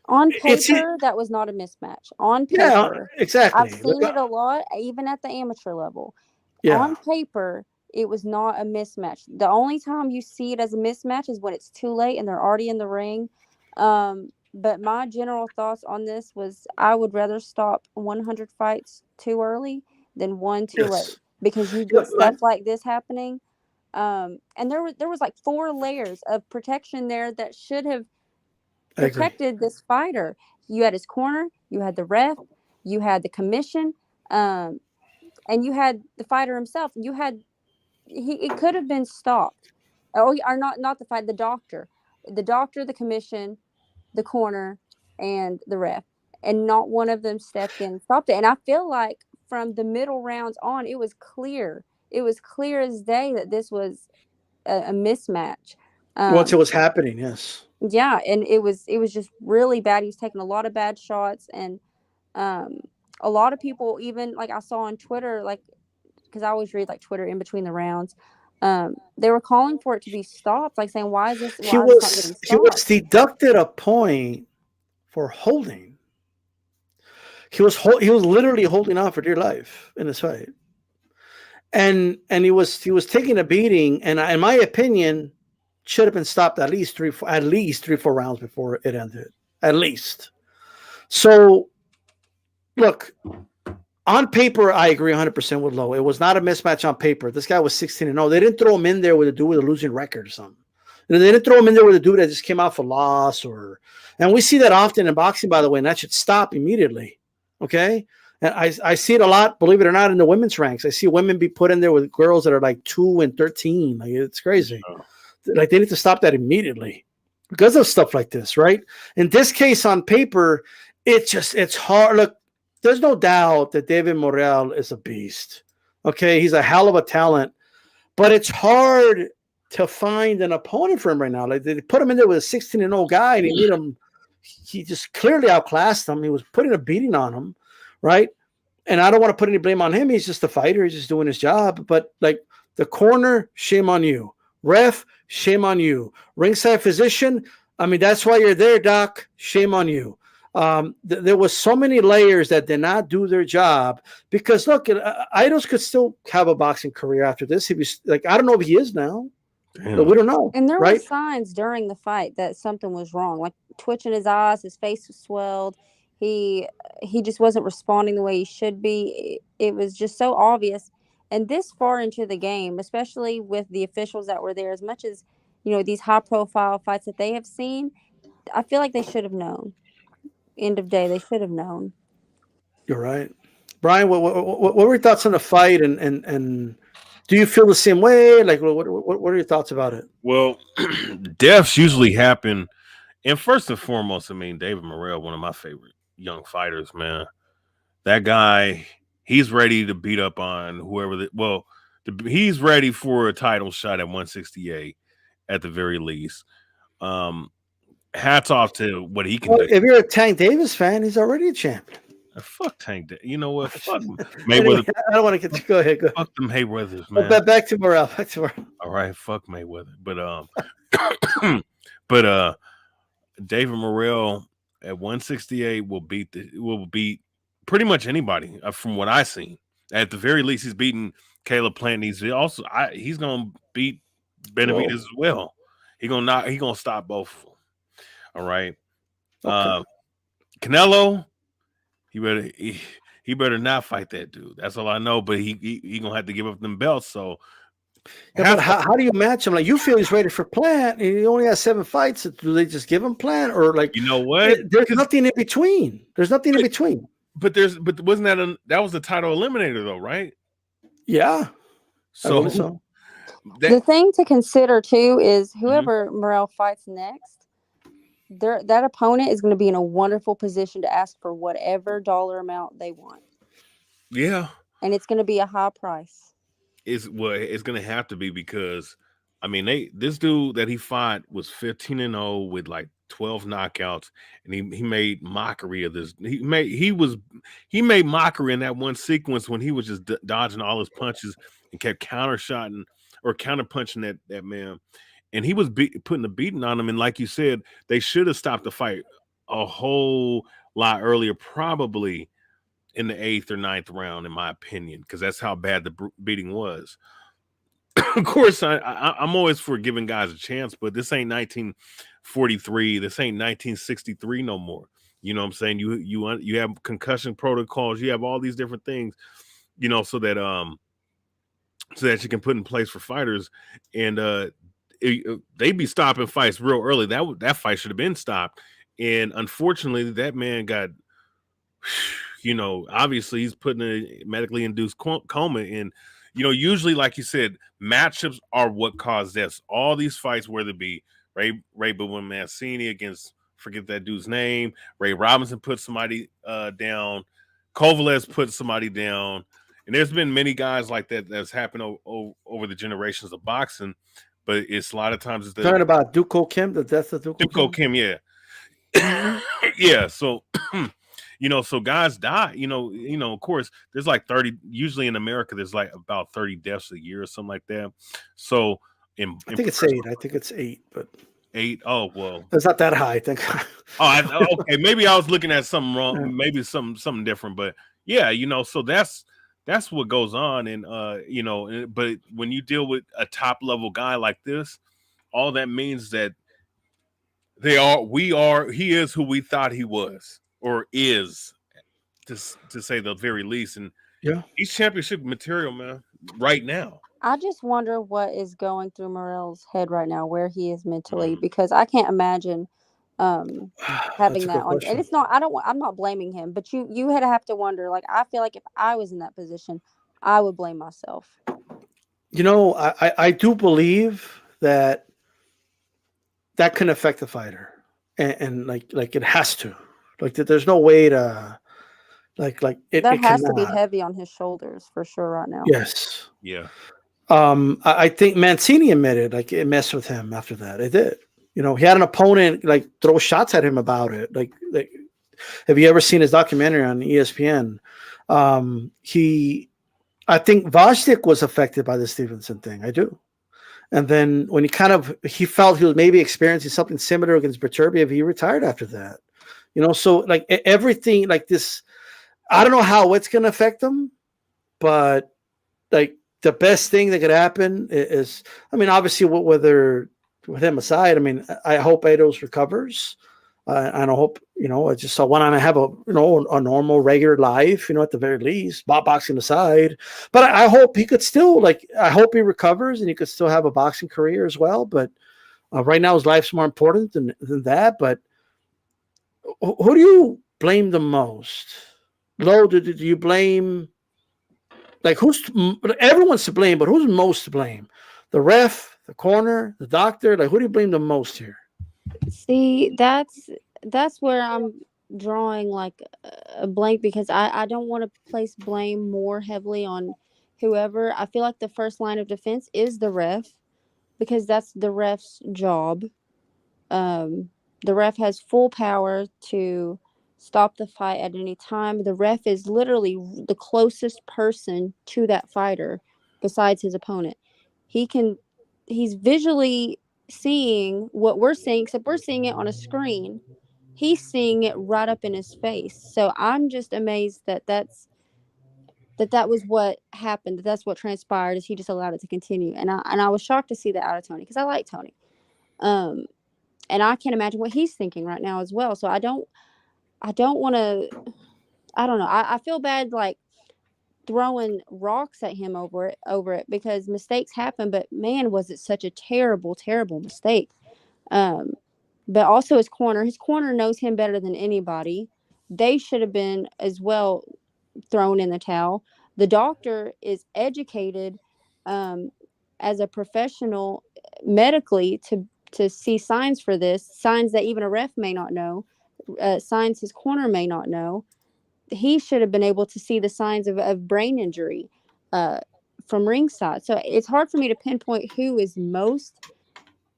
on paper, that was not a mismatch. On paper, yeah, exactly. I've seen it a lot, even at the amateur level. Yeah. On paper, it was not a mismatch. The only time you see it as a mismatch is when it's too late and they're already in the ring. But my general thoughts on this was I would rather stop 100 fights too early than one too late, because you get stuff like this happening. And there was like 4 layers of protection there that should have protected this fighter. You had his corner, you had the ref, you had the commission, and you had the fighter himself. It could have been stopped. Or not the fight, the doctor, the commission, the corner, and the ref, and not one of them stepped in and stopped it. And I feel like from the middle rounds on, it was clear as day that this was a mismatch. Once it was happening, yes. Yeah, and it was just really bad. He was taking a lot of bad shots, and um, a lot of people, even like I saw on Twitter, like because I always read like Twitter in between the rounds, they were calling for it to be stopped, like saying, He why is this not was getting he was stopped?" deducted a point for holding. He was literally holding on for dear life in this fight, and he was taking a beating, and in my opinion, should have been stopped at least 3 4 rounds before it ended, at least. So look, on paper, I agree 100% with Lowe. It was not a mismatch on paper. This guy was 16-0. They didn't throw him in there with a dude with a losing record or something. They didn't throw him in there with a dude that just came out for loss, and we see that often in boxing, by the way, and that should stop immediately. Okay. And I see it a lot, believe it or not, in the women's ranks. I see women be put in there with girls that are like 2 and 13. Like, it's crazy. Like, they need to stop that immediately because of stuff like this, right? In this case, on paper, it's hard. Look, there's no doubt that David Morrell is a beast. Okay, he's a hell of a talent, but it's hard to find an opponent for him right now. Like, they put him in there with a 16-0 guy, and he made him. He just clearly outclassed him. He was putting a beating on him, right? And I don't want to put any blame on him. He's just a fighter. He's just doing his job. But like, the corner, shame on you. Ref, shame on you. Ringside physician, I mean, that's why you're there, doc. Shame on you. There was so many layers that did not do their job because look, Aidos could still have a boxing career after this. He was like, I don't know if he is now, but we don't know. And there right? were signs during the fight that something was wrong, like twitching his eyes, his face was swelled. He just wasn't responding the way he should be. It was just so obvious. And this far into the game, especially with the officials that were there, as much as these high profile fights that they have seen, I feel like they should have known. End of day, they should have known. You're right, Brian. What were your thoughts on the fight, and do you feel the same way? Like, what are your thoughts about it? Well, deaths usually happen, and first and foremost, I mean, David Morrell, one of my favorite young fighters, man. That guy, he's ready to beat up on whoever. He's ready for a title shot at 168 at the very least. Hats off to what he can do. If you're a Tank Davis fan, he's already a champion. Fuck Tank. You know what? Fuck Mayweather. Anyway, I don't want to get. Go ahead. Fuck them Mayweathers, man. Back to Morrell. All right, fuck Mayweather. But David Morrell at 168 will beat pretty much anybody from what I've seen. At the very least, he's beaten Caleb Plant. He's gonna beat Benavidez as well. He gonna stop both of them. All right. Okay. Canelo, he better not fight that dude. That's all I know. But he gonna have to give up them belts. So but how do you match him? Like, you feel he's ready for Plant, and he only has 7 fights. Do they just give him Plant, or like, you know what? There's nothing in between. There's nothing in between. But wasn't that was the title eliminator though, right? Yeah. So the thing to consider too is whoever Morrell fights next, that opponent is going to be in a wonderful position to ask for whatever dollar amount they want. Yeah. And it's going to be a high price. It's going to have to be because, I mean, this dude that he fought was 15-0 with like 12 knockouts, and he made mockery of this. He made mockery in that one sequence when he was just dodging all his punches and kept counter-shotting or counter-punching that man. And he was putting a beating on him. And like you said, they should have stopped the fight a whole lot earlier, probably in the 8th or 9th round, in my opinion, because that's how bad the beating was. Of course, I'm always for giving guys a chance, but this ain't 1943. This ain't 1963 no more. You know what I'm saying? You have concussion protocols. You have all these different things, so that you can put in place for fighters. And they be stopping fights real early. That fight should have been stopped. And unfortunately, that man got, obviously he's putting a medically induced coma in. Usually, like you said, matchups are what cause deaths. All these fights, whether it be Ray Mancini against, forget that dude's name, Ray Robinson put somebody down, Kovalev put somebody down, and there's been many guys like that that's happened over the generations of boxing. but it's a lot of times it's the Talking about Duko Kim, the death of Duko Duco Kim. Kim, yeah. Yeah, so so guys die, of course there's like 30, usually in America there's like about 30 deaths a year or something like that. So I in think it's professional 8. I think it's 8, but eight, oh well, it's not that high. I think. okay, maybe I was looking at something wrong, maybe something different, but yeah, so that's what goes on. And but when you deal with a top level guy like this, all that means that he is who we thought he was or is, to say the very least. And Yeah. he's championship material, man, right now. I just wonder what is going through Morel's head right now, where he is mentally, because I can't imagine That's having a that good on. And question. it's not. I'm not blaming him, but you had to have to wonder. Like, I feel like if I was in that position, I would blame myself. I do believe that can affect the fighter, and like it has to, like there's no way to like That it has to be cannot. heavy on his shoulders for sure right now. Yes. Yeah. I think Mancini admitted like it messed with him after that. It did. He had an opponent like throw shots at him about it. Like have you ever seen his documentary on ESPN? I think Vajdik was affected by the Stevenson thing. I do. And then when he felt he was maybe experiencing something similar against Beterbiev, he retired after that. So like everything like this, I don't know how it's going to affect him, but like the best thing that could happen is, I mean, obviously whether with him aside, I mean, I hope Aidos recovers. And I hope, I just want to have a normal, regular life, at the very least, boxing aside. But I hope he could still, I hope he recovers and he could still have a boxing career as well. But right now, his life's more important than that. But who do you blame the most? Lo, do you blame, everyone's to blame, but who's most to blame? The ref, the corner, the doctor? Like, who do you blame the most here? See, that's where I'm drawing like a blank, because I don't want to place blame more heavily on whoever. I feel like the first line of defense is the ref, because that's the ref's job. The ref has full power to stop the fight at any time. The ref is literally the closest person to that fighter besides his opponent. He's visually seeing what we're seeing, except we're seeing it on a screen. He's seeing it right up in his face. So I'm just amazed that that was what happened. That's what transpired, is he just allowed it to continue. And I was shocked to see that out of Tony, because I like Tony. And I can't imagine what he's thinking right now as well. So I don't want to, I don't know. I feel bad like throwing rocks at him over it, because mistakes happen, but man, was it such a terrible, terrible mistake. But also his corner knows him better than anybody. They should have been as well thrown in the towel. The doctor is educated as a professional medically to see signs for this, signs that even a ref may not know, signs his corner may not know. He should have been able to see the signs of brain injury from ringside. So it's hard for me to pinpoint who is most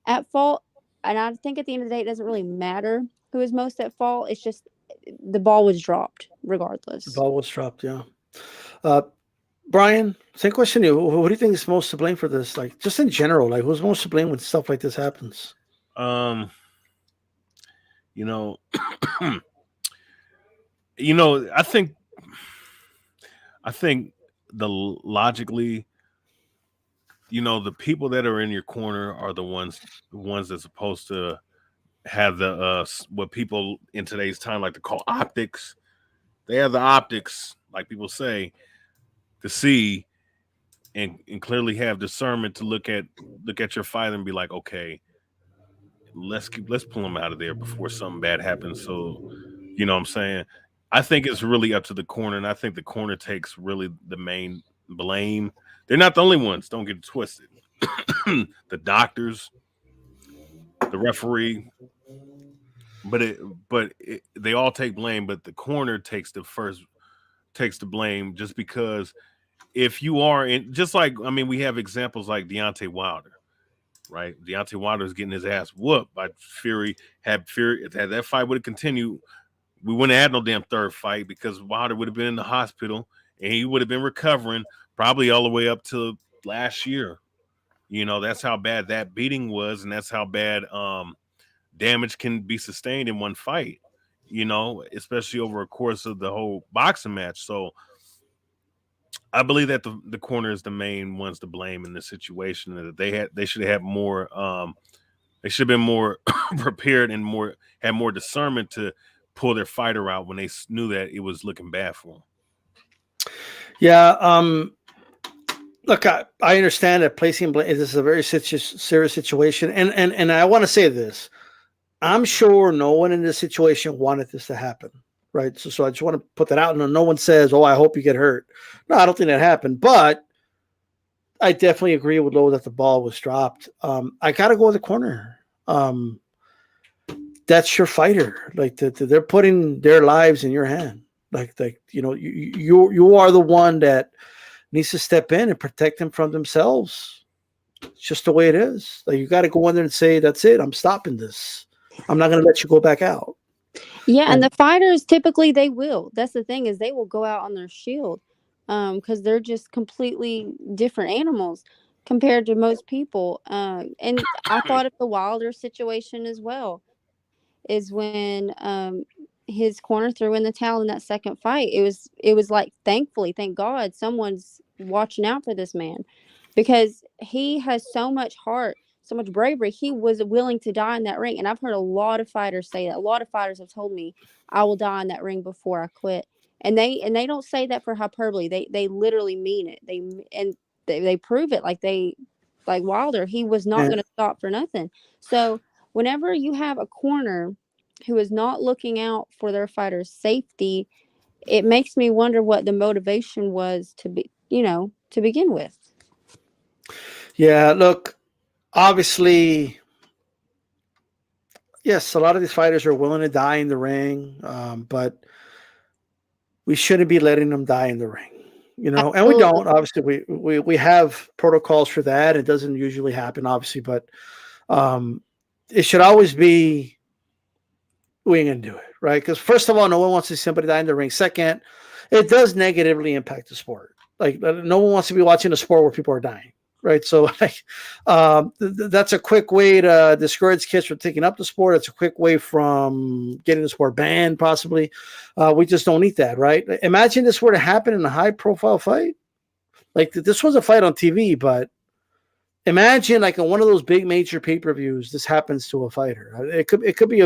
at fault. And I think at the end of the day, it doesn't really matter who is most at fault. It's just the ball was dropped regardless. The ball was dropped, yeah. Brian, same question to you. Who do you think is most to blame for this? Like, just in general, like, who's most to blame when stuff like this happens? I think logically, the people that are in your corner are the ones that's supposed to have the what people in today's time like to call optics. They have the optics, like people say, to see and clearly have discernment to look at your fight and be like, okay, let's pull him out of there before something bad happens. So, you know what I'm saying? I think it's really up to the corner, and I think the corner takes really the main blame. They're not the only ones, don't get it twisted. The doctors, the referee, but they all take blame, but the corner takes the blame, just because if you are in, just like, I mean, we have examples like Deontay Wilder. right? Deontay Wilder is getting his ass whooped by Fury. If that fight would have continued, we wouldn't have had no damn third fight because Wilder would have been in the hospital and he would have been recovering probably all the way up to last year. That's how bad that beating was, and that's how bad damage can be sustained in one fight. Especially over a course of the whole boxing match. So I believe that the corner is the main ones to blame in this situation. That they should have more. They should have been more prepared and had more discernment to pull their fighter out when they knew that it was looking bad for them. Yeah. Look, I understand that placing blame. This is a very serious situation, and I want to say this. I'm sure no one in this situation wanted this to happen, right? So I just want to put that out. And no one says, "Oh, I hope you get hurt." No, I don't think that happened. But I definitely agree with Lowe that the ball was dropped. I got to go with the corner. That's your fighter. Like they're putting their lives in your hand. You are the one that needs to step in and protect them from themselves. It's just the way it is. Like you got to go in there and say, "That's it. I'm stopping this. I'm not going to let you go back out." Yeah, and the fighters typically they will. That's the thing is they will go out on their shield, because they're just completely different animals compared to most people. And I thought of the Wilder situation as well. Is when his corner threw in the towel in that second fight. It was like thank God someone's watching out for this man, because he has so much heart, so much bravery. He was willing to die in that ring, and I've heard a lot of fighters say that. A lot of fighters have told me, "I will die in that ring before I quit," and they don't say that for hyperbole. They literally mean it. They prove it. Like Wilder, he was not going to stop for nothing. So whenever you have a corner who is not looking out for their fighter's safety, it makes me wonder what the motivation was to begin with. Yeah, look, obviously, yes, a lot of these fighters are willing to die in the ring, but we shouldn't be letting them die in the ring. And we don't. Obviously, we have protocols for that. It doesn't usually happen, obviously, but it should always be we ain't gonna do it, right? Because first of all, no one wants to see somebody die in the ring. Second, it does negatively impact the sport. Like no one wants to be watching a sport where people are dying, right? So that's a quick way to discourage kids from taking up the sport. It's a quick way from getting the sport banned, possibly. We just don't need that, right? Imagine this were to happen in a high-profile fight. Like this was a fight on TV, but imagine like in one of those big major pay-per-views, this happens to a fighter. It could be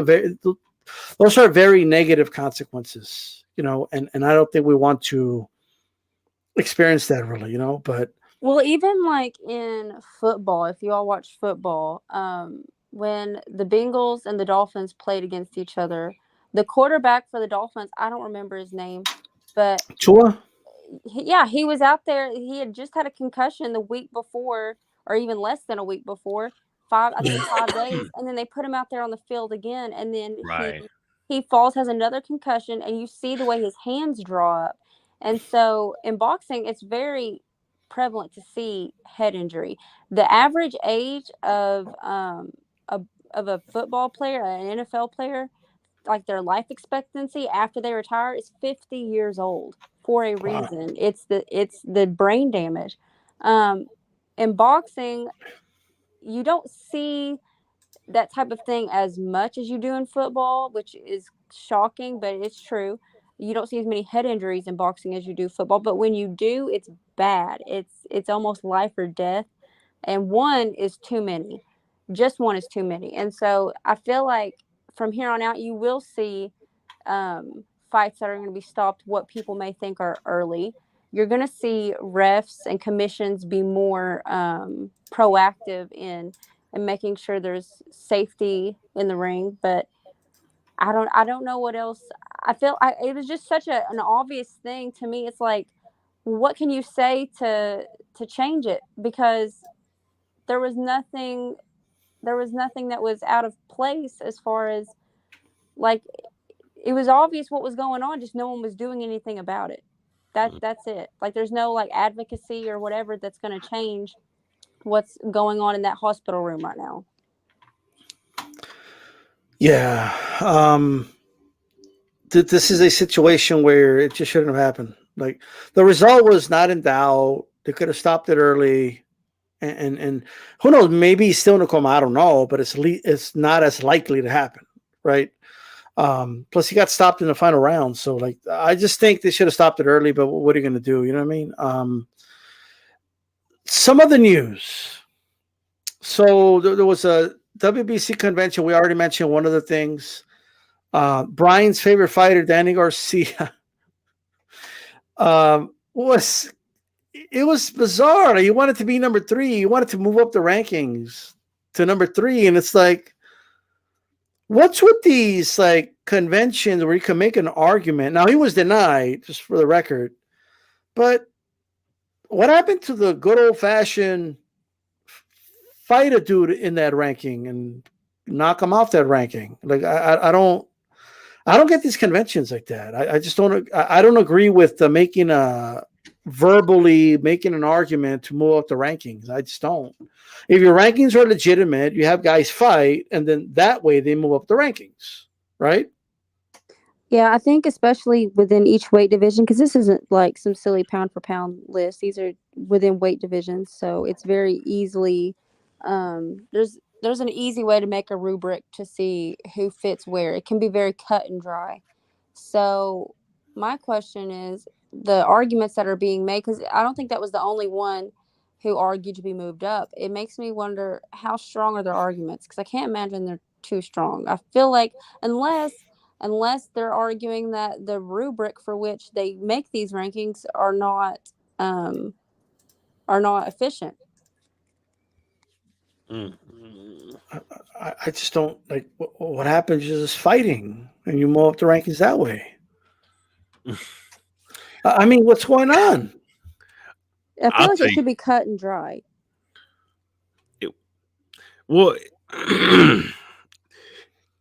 those are very negative consequences, and I don't think we want to experience that really, but. Well, even like in football, if you all watch football, when the Bengals and the Dolphins played against each other, the quarterback for the Dolphins, I don't remember his name, but Chua? he was out there. He had just had a concussion the week before, or even less than a week before, 5 days, and then they put him out there on the field again, and then Right. he falls, has another concussion, and you see the way his hands draw up. And so in boxing, it's very prevalent to see head injury. The average age of a football player, an NFL player, like their life expectancy after they retire is 50 years old for a reason. Wow. It's the brain damage. In boxing, you don't see that type of thing as much as you do in football, which is shocking, but it's true. You don't see as many head injuries in boxing as you do football, but when you do, it's bad. It's almost life or death, and one is too many. Just one is too many. And so I feel like from here on out, you will see fights that are going to be stopped what people may think are early. You're going to see refs and commissions be more proactive in making sure there's safety in the ring. But I don't know what else. It was just such an obvious thing to me. It's like, what can you say to change it? Because there was nothing that was out of place as far as, like, it was obvious what was going on, just no one was doing anything about it. That's it. Like, there's no like advocacy or whatever that's going to change what's going on in that hospital room right now. Yeah. This is a situation where it just shouldn't have happened. Like, the result was not in doubt. They could have stopped it early. And who knows? Maybe he's still in a coma. I don't know, but it's not as likely to happen, right? Plus, he got stopped in the final round, so like I just think they should have stopped it early. But what are you going to do? You know what I mean? Some of the news. So there was a WBC convention. We already mentioned one of the things. Brian's favorite fighter, Danny Garcia, was bizarre. He wanted to be number 3. He wanted to move up the rankings to number 3, and it's like, what's with these like conventions where you can make an argument? Now, he was denied, just for the record, but what happened to the good old fashioned fight a dude in that ranking and knock him off that ranking? Like, I don't get these conventions like that. I just don't. I don't agree with verbally making an argument to move up the rankings. I just don't. If your rankings are legitimate, you have guys fight, and then that way they move up the rankings, right? Yeah, I think especially within each weight division, because this isn't like some silly pound for pound list. These are within weight divisions, so it's very easily there's an easy way to make a rubric to see who fits where. It can be very cut and dry. So my question is the arguments that are being made, because I don't think that was the only one who argued to be moved up. It makes me wonder how strong are their arguments, because I can't imagine they're too strong. I feel like unless they're arguing that the rubric for which they make these rankings are not efficient. I just don't like what happens is just fighting and you move up the rankings that way. I mean, what's going on? I feel like it should be cut and dry. Well,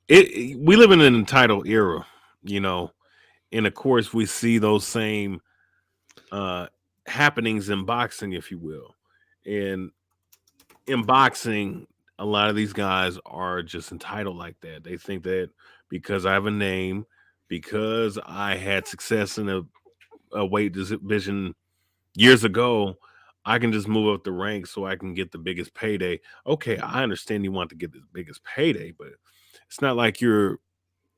we live in an entitled era, you know, and of course we see those same happenings in boxing, if you will. And in boxing, a lot of these guys are just entitled like that. They think that because I have a name, because I had success in a weight division years ago, I can just move up the ranks so I can get the biggest payday. Okay, I understand you want to get the biggest payday, but it's not like you're,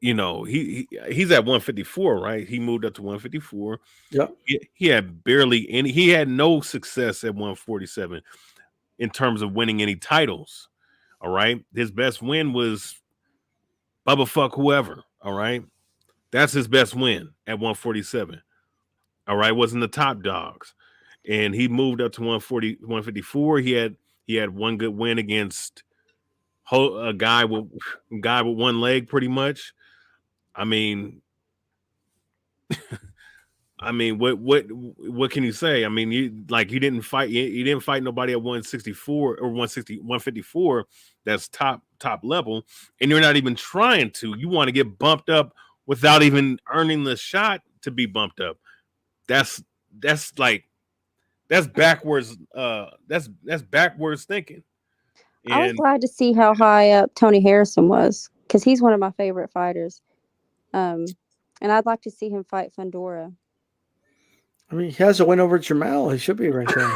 you know, he's at 154, right? He moved up to 154. Yeah. He had barely any, he had no success at 147 in terms of winning any titles. All right. His best win was Bubba Fuck whoever. All right. That's his best win at 147. All right. Wasn't the top dogs. And he moved up to 154. He had one good win against a guy with one leg, pretty much. I mean, what can you say? I mean, you didn't fight nobody at 164 or 154 that's top level, and you're not even trying to. You want to get bumped up without even earning the shot to be bumped up. That's backwards. That's backwards thinking. And I was glad to see how high up Tony Harrison was, because he's one of my favorite fighters. And I'd like to see him fight Fundora. I mean, he has a win over Jamal. He should be right there.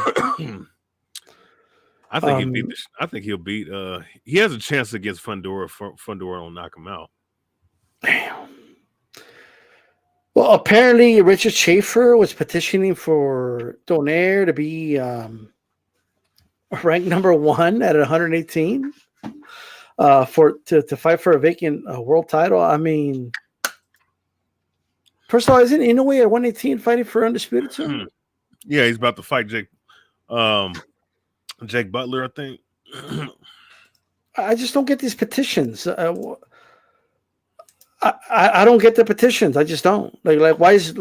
I think he'll beat. He has a chance against Fundora. Fundora will knock him out. Damn. Well, apparently Richard Schaefer was petitioning for Donaire to be ranked number 1 at 118 to fight for a vacant world title. I mean, first of all, isn't Inoue at 118 fighting for undisputed too? Yeah, he's about to fight Jake Butler, I think. I just don't get these petitions. I don't get the petitions. I just don't like. Why is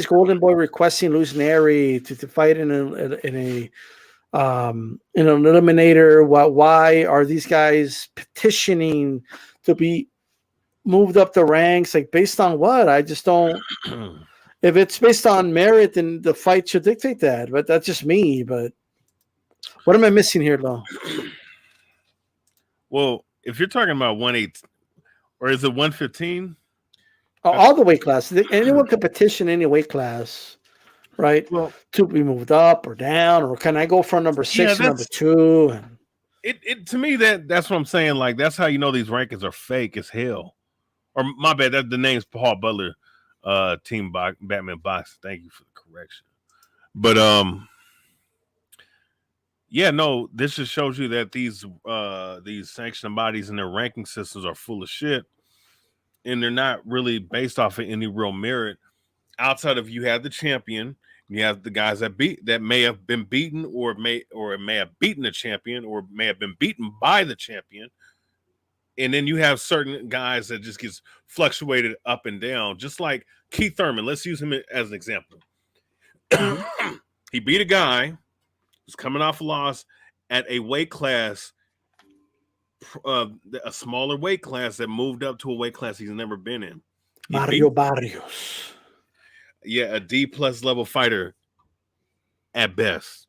Golden Boy requesting Luis Neri to fight in an eliminator? Why are these guys petitioning to be moved up the ranks? Like, based on what? I just don't. If it's based on merit, then the fight should dictate that. But that's just me. But What am I missing here, though? Well, if you're talking about 1/8, or is it 115? All the weight classes. Anyone can petition any weight class, right? Well, To be moved up or down, or can I go from number 6 yeah, to number 2? And it to me. That's what I'm saying. Like, that's how you know these rankings are fake as hell. Or my bad, that the name's Paul Butler, Team Batman Box. Thank you for the correction. But yeah, no, this just shows you that these sanctioning bodies and their ranking systems are full of shit, and they're not really based off of any real merit. Outside of, you have the champion, you have the guys that may have been beaten, or may have beaten the champion, or may have been beaten by the champion. And then you have certain guys that just gets fluctuated up and down, just like Keith Thurman. Let's use him as an example. He beat a guy who's coming off a loss at a weight class, a smaller weight class, that moved up to a weight class he's never been in. Mario Barrios. Yeah, a D+ level fighter at best.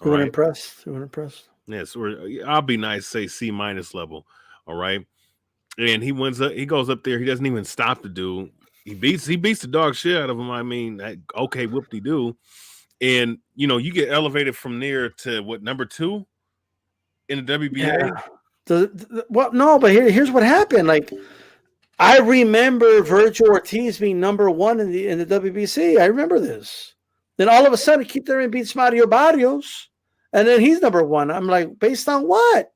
You weren't impressed? You weren't impressed? Yes, I'll be nice, say C- level. All right. And he goes up there, he doesn't even stop the dude. He beats the dog shit out of him. I mean, okay, whoop-de-doo. And you get elevated from there to what, number 2 in the WBA? Yeah. Well, no, but here's what happened. Like, I remember Virgil Ortiz being number 1 in the WBC. I remember this. Then all of a sudden, Keith Thurman beats Mario Barrios, and then he's number 1. I'm like, based on what?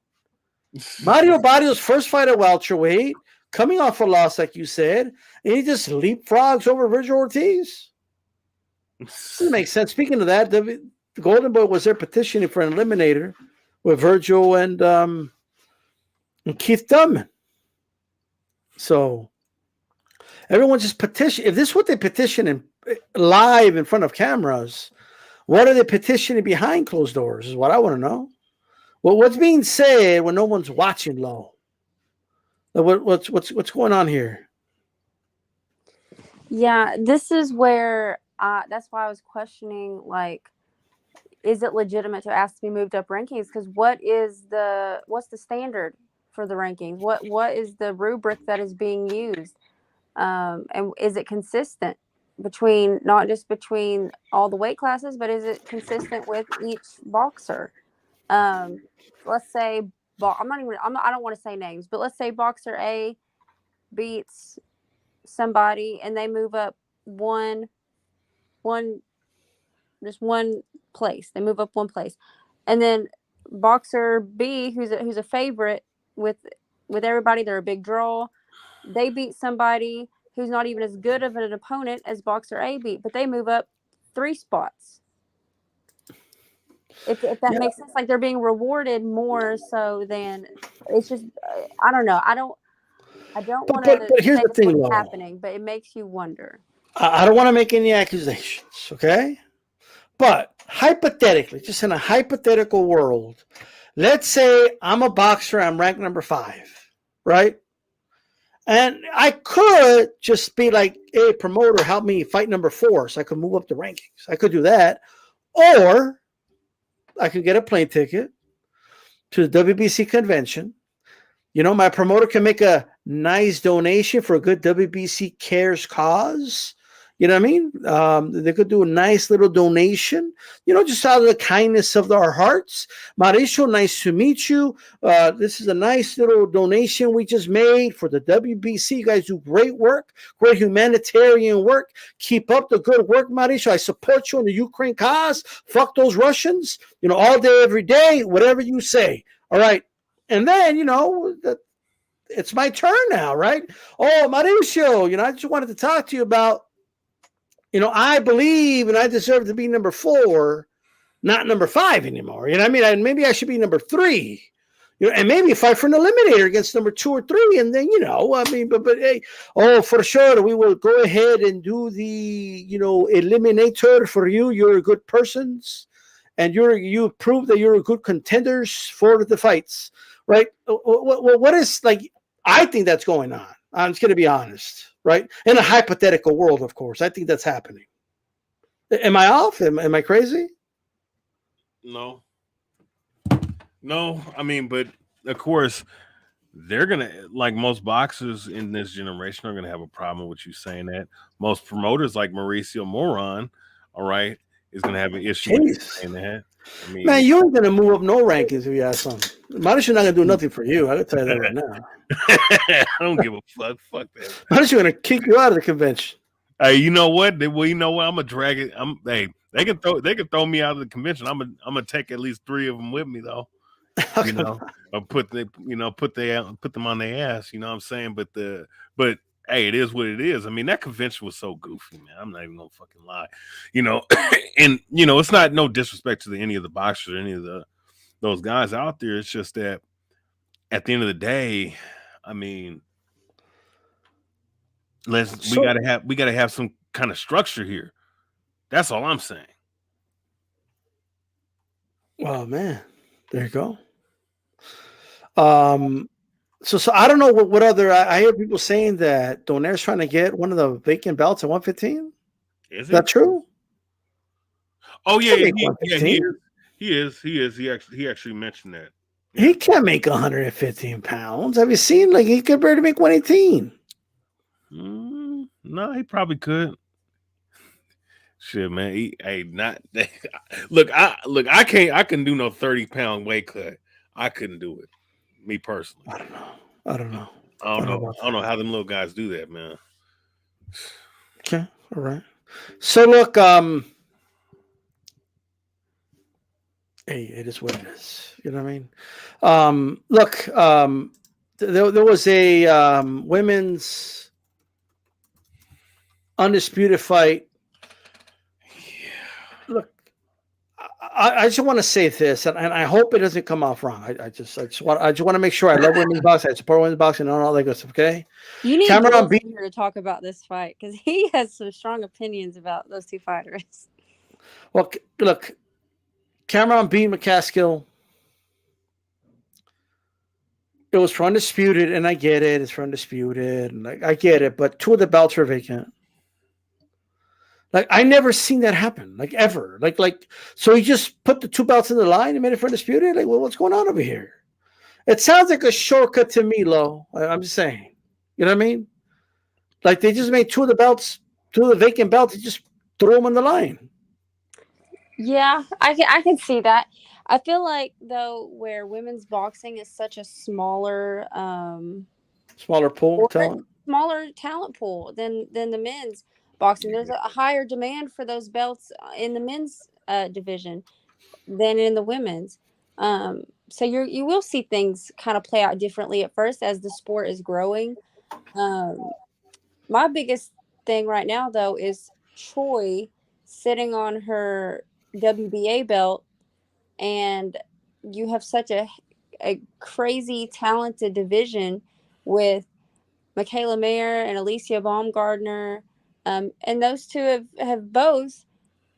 Mario Barrios' first fight at welterweight, coming off a loss, like you said, and he just leapfrogs over Virgil Ortiz. Doesn't make sense. Speaking of that, the Golden Boy was there petitioning for an eliminator with Virgil and Keith Thurman. So everyone just petition. If this is what they petition live in front of cameras, what are they petitioning behind closed doors? Is what I want to know. Well, what's being said when no one's watching, low? What's going on here? Yeah, this is where that's why I was questioning, like, is it legitimate to ask to be moved up rankings? Because what's the standard for the rankings? What is the rubric that is being used? And is it consistent between, not just between all the weight classes, but is it consistent with each boxer? Let's say I don't want to say names, but let's say boxer A beats somebody and they move up one place. They move up one place, and then boxer B, who's a favorite with everybody, they're a big draw. They beat somebody who's not even as good of an opponent as boxer A beat, but they move up 3 spots. If that makes sense, like they're being rewarded more so than, it's just, I don't know. I don't want to. But here's the thing, though. Happening, but it makes you wonder. I don't want to make any accusations, okay? But hypothetically, just in a hypothetical world, let's say I'm a boxer, I'm ranked number 5, right? And I could just be like, hey, promoter, help me fight number 4 so I could move up the rankings. I could do that. Or I could get a plane ticket to the WBC convention. My promoter can make a nice donation for a good WBC Cares cause. You know what I mean? They could do a nice little donation, just out of the kindness of our hearts. Mauricio, nice to meet you. This is a nice little donation we just made for the WBC. You guys do great work, great humanitarian work. Keep up the good work, Mauricio. I support you in the Ukraine cause. Fuck those Russians, all day, every day, whatever you say. All right. And then, it's my turn now, right? Oh, Mauricio, I just wanted to talk to you about, I believe and I deserve to be number 4, not number 5 anymore. You know what I mean? Maybe I should be number 3, and maybe fight for an eliminator against number 2 or 3. And then, but hey, for sure, we will go ahead and do the, eliminator for you. You're good persons, and you prove that you're good contenders for the fights, right? What is, like, I think that's going on. I'm just going to be honest. Right? In a hypothetical world, of course. I think that's happening. Am I off? Am I crazy? No. No, I mean, but of course, they're gonna like most boxers in this generation are gonna have a problem with you saying that. Most promoters like Mauricio Moron, all right, is gonna have an issue with you Jeez. saying that. I Man, mean, you ain't gonna move up no rankings if you ask something. Modest not gonna do nothing for you. I can tell you that right now. I don't give a fuck. Fuck that. Modest gonna kick you out of the convention. Hey, you know what? Well, you know what? I'm gonna drag it. Hey, they can throw me out of the convention. I'm gonna take at least 3 of them with me though. You know, or put them on their ass. You know what I'm saying? But hey, it is what it is. I mean, that convention was so goofy, man. I'm not even gonna fucking lie. You know, and it's not no disrespect to any of the boxers or any of those guys out there. It's just that at the end of the day, I mean, we gotta have some kind of structure here. That's all I'm saying. Oh man, there you go. So I don't know what other I hear people saying that Donaire's trying to get one of the vacant belts at 115. Is Is that true? Oh He yeah, can't make he 115. is. He actually mentioned that. He can't make 115 pounds. Have you seen? Like he could barely make 118. No, he probably could. Shit, man. Not look. I can't. I can do no 30-pound weight cut. I couldn't do it. Me personally. I don't know. I don't know. I don't know how them little guys do that, man. Okay. All right. So look, hey, it is what it is. You know what I mean? Look, there was a women's undisputed fight. Look, I just want to say this, and I hope it doesn't come off wrong. I just want to make sure I love women's boxing, I support women's boxing, and all that good stuff. Okay. You need Cameron Jules B. in here to talk about this fight because he has some strong opinions about those two fighters. Well, look, Cameron beat McCaskill. It was for undisputed, and I get it. It's for undisputed, and I get it. But 2 of the belts are vacant. Like I never seen that happen, like ever. Like so he just put the 2 belts in the line and made it for undisputed. Like, well, what's going on over here? It sounds like a shortcut to me, Lo. I'm just saying. You know what I mean? Like they just made 2 of the belts, 2 of the vacant belts, and just threw them on the line. Yeah, I can see that. I feel like though, where women's boxing is such a smaller Smaller pool talent. smaller talent pool than the men's boxing. There's a higher demand for those belts in the men's division than in the women's. So you will see things kind of play out differently at first as the sport is growing. My biggest thing right now though is Choi sitting on her WBA belt, and you have such a crazy talented division with Michaela Mayer and Alicia Baumgardner. And those two have both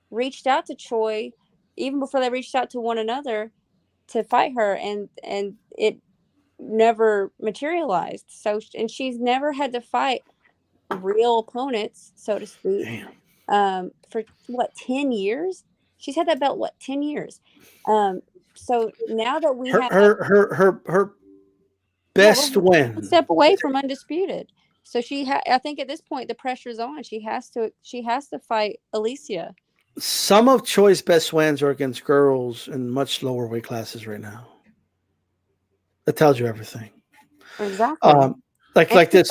reached out to Choi even before they reached out to one another to fight her, and it never materialized. So, and she's never had to fight real opponents, so to speak. For what, 10 years? She's had that belt 10 years. So now that we have her best win, step away from undisputed. So I think at this point the pressure's on. She has to fight Alicia. Some of Choi's best wins are against girls in much lower weight classes right now. That tells you everything. Exactly. Like this.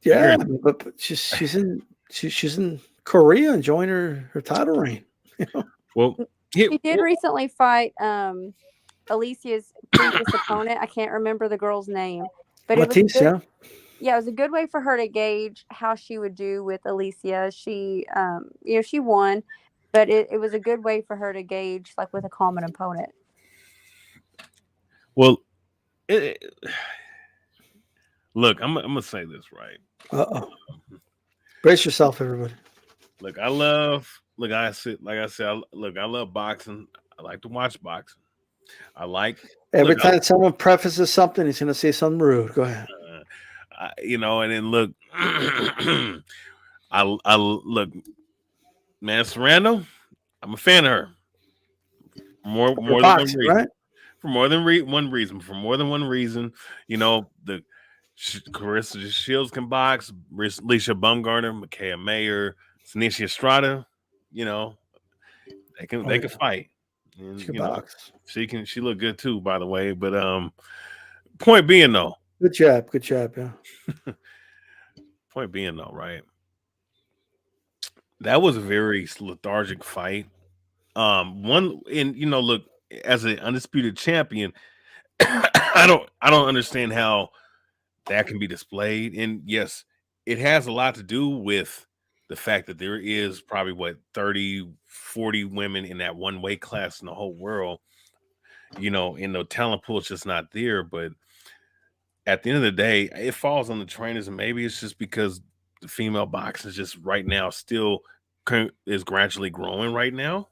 Yeah, but she's in Korea enjoying her title reign. Well, she did recently fight Alicia's previous opponent. I can't remember the girl's name, but it was a good way for her to gauge how she would do with Alicia. She she won, but it was a good way for her to gauge like with a common opponent. Well, look, I'm gonna say this right. Brace yourself, everybody. Look, I love boxing. I like to watch boxing. Every time someone prefaces something, he's gonna say something rude. Go ahead. And then look, I look, man, Serrano, I'm a fan of her. more than one boxing, reason. right? For more than one reason. For more than one reason. You know, Carissa Shields can box. Alicia Bumgarner, Micaiah Mayer, Tanisha Estrada. You know, they can fight. And She can you know, box. she look good too, by the way. But point being though. Good job. Good job. Yeah. Point being though, right? That was a very lethargic fight. One and look, as an undisputed champion, I don't understand how that can be displayed. And yes, it has a lot to do with the fact that there is probably what 30, 40 women in that one weight class in the whole world. And the talent pool is just not there. But at the end of the day, it falls on the trainers, and maybe it's just because the female boxing is just right now still is gradually growing right now.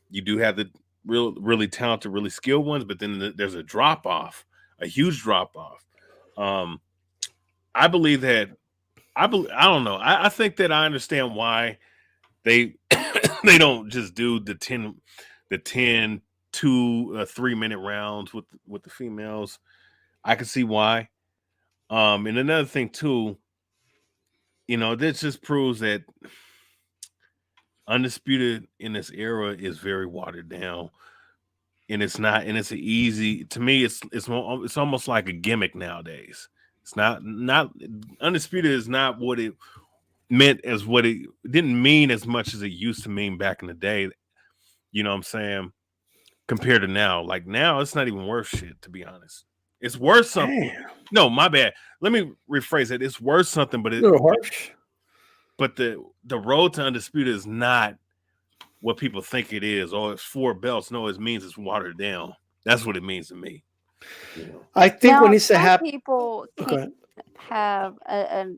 You do have the really talented, really skilled ones, but then there's a drop off, a huge drop off. I believe that I don't know. I think that I understand why they they don't just do the 10 2 3-minute rounds with the females. I can see why. And another thing too, this just proves that undisputed in this era is very watered down, and it's not, and it's an easy, to me it's almost like a gimmick nowadays. It's not undisputed is not what it meant, as what it didn't mean as much as it used to mean back in the day. You know what I'm saying? Compared to now, like now it's not even worth shit, to be honest. It's worth something. Damn. No, my bad. Let me rephrase it. It's worth something, but A little harsh. but the road to undisputed is not what people think it is. Oh, it's 4 belts. No, it means it's watered down. That's what it means to me. I think Now, what needs to some happen. people can have a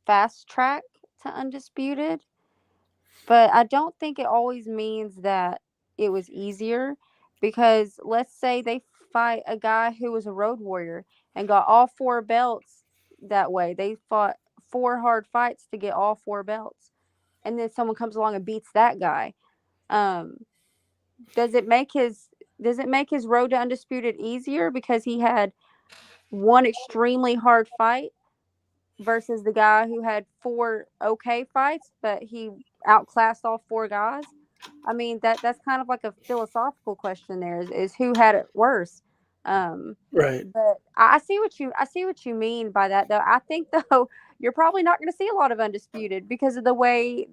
fast track to undisputed, but I don't think it always means that it was easier, because let's say they fight a guy who was a road warrior and got all 4 belts that way. They fought 4 hard fights to get all 4 belts, and then someone comes along and beats that guy. Does it make his road to undisputed easier because he had one extremely hard fight versus the guy who had 4 okay fights, but he outclassed all 4 guys? I mean, that's kind of like a philosophical question. There is who had it worse. Right. But I see what you mean by that, though. I think though you're probably not going to see a lot of undisputed because of the way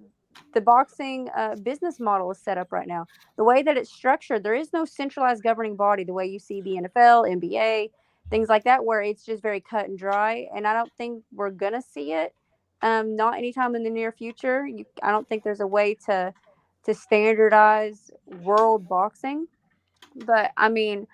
the boxing business model is set up right now. The way that it's structured, there is no centralized governing body the way you see the NFL, NBA, things like that, where it's just very cut and dry. And I don't think we're gonna see it. Not anytime in the near future. I don't think there's a way to standardize world boxing. But I mean,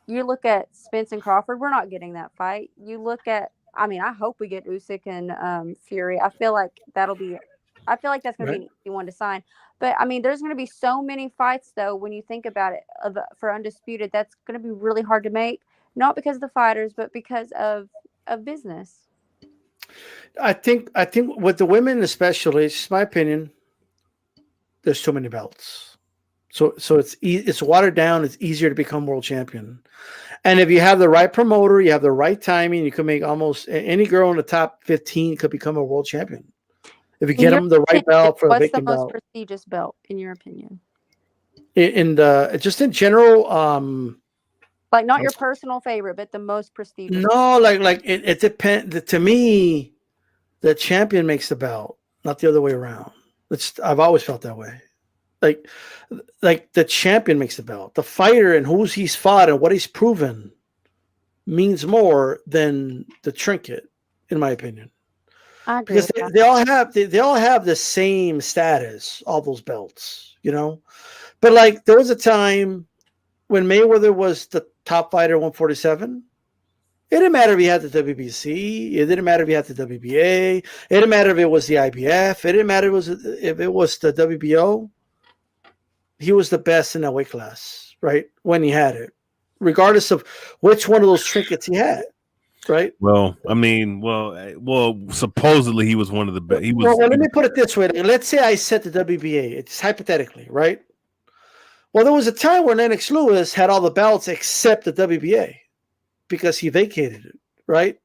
you look at Spence and Crawford, we're not getting that fight. You look at, I mean, I hope we get Usyk and Fury. I feel like that's going to be an easy one to sign. But I mean, there's going to be so many fights though, when you think about it, for undisputed, that's going to be really hard to make. Not because of the fighters, but because of business. I think with the women especially, it's just my opinion, there's too many belts. So it's watered down. It's easier to become world champion. And if you have the right promoter, you have the right timing, you can make almost any girl in the top 15 could become a world champion. If you get them the right belt for a vacant belt. What's the most prestigious belt in your opinion? Just in general, like not your personal favorite, but the most prestigious. No, like it depends. To me, the champion makes the belt, not the other way around. I've always felt that way. Like the champion makes the belt. The fighter and who's he's fought and what he's proven means more than the trinket, in my opinion. I agree. Because they all have the same status, all those belts, But like there was a time when Mayweather was the top fighter at 147. It didn't matter if he had the WBC. It didn't matter if he had the WBA. It didn't matter if it was the IBF. It didn't matter if it was the WBO. He was the best in that weight class, right? When he had it, regardless of which one of those trinkets he had, right? Well, I mean, supposedly he was one of the best. He was. Well, let me put it this way. Let's say I said the WBA. It's hypothetically, right? Well, there was a time where Lennox Lewis had all the belts except the WBA because he vacated it, right?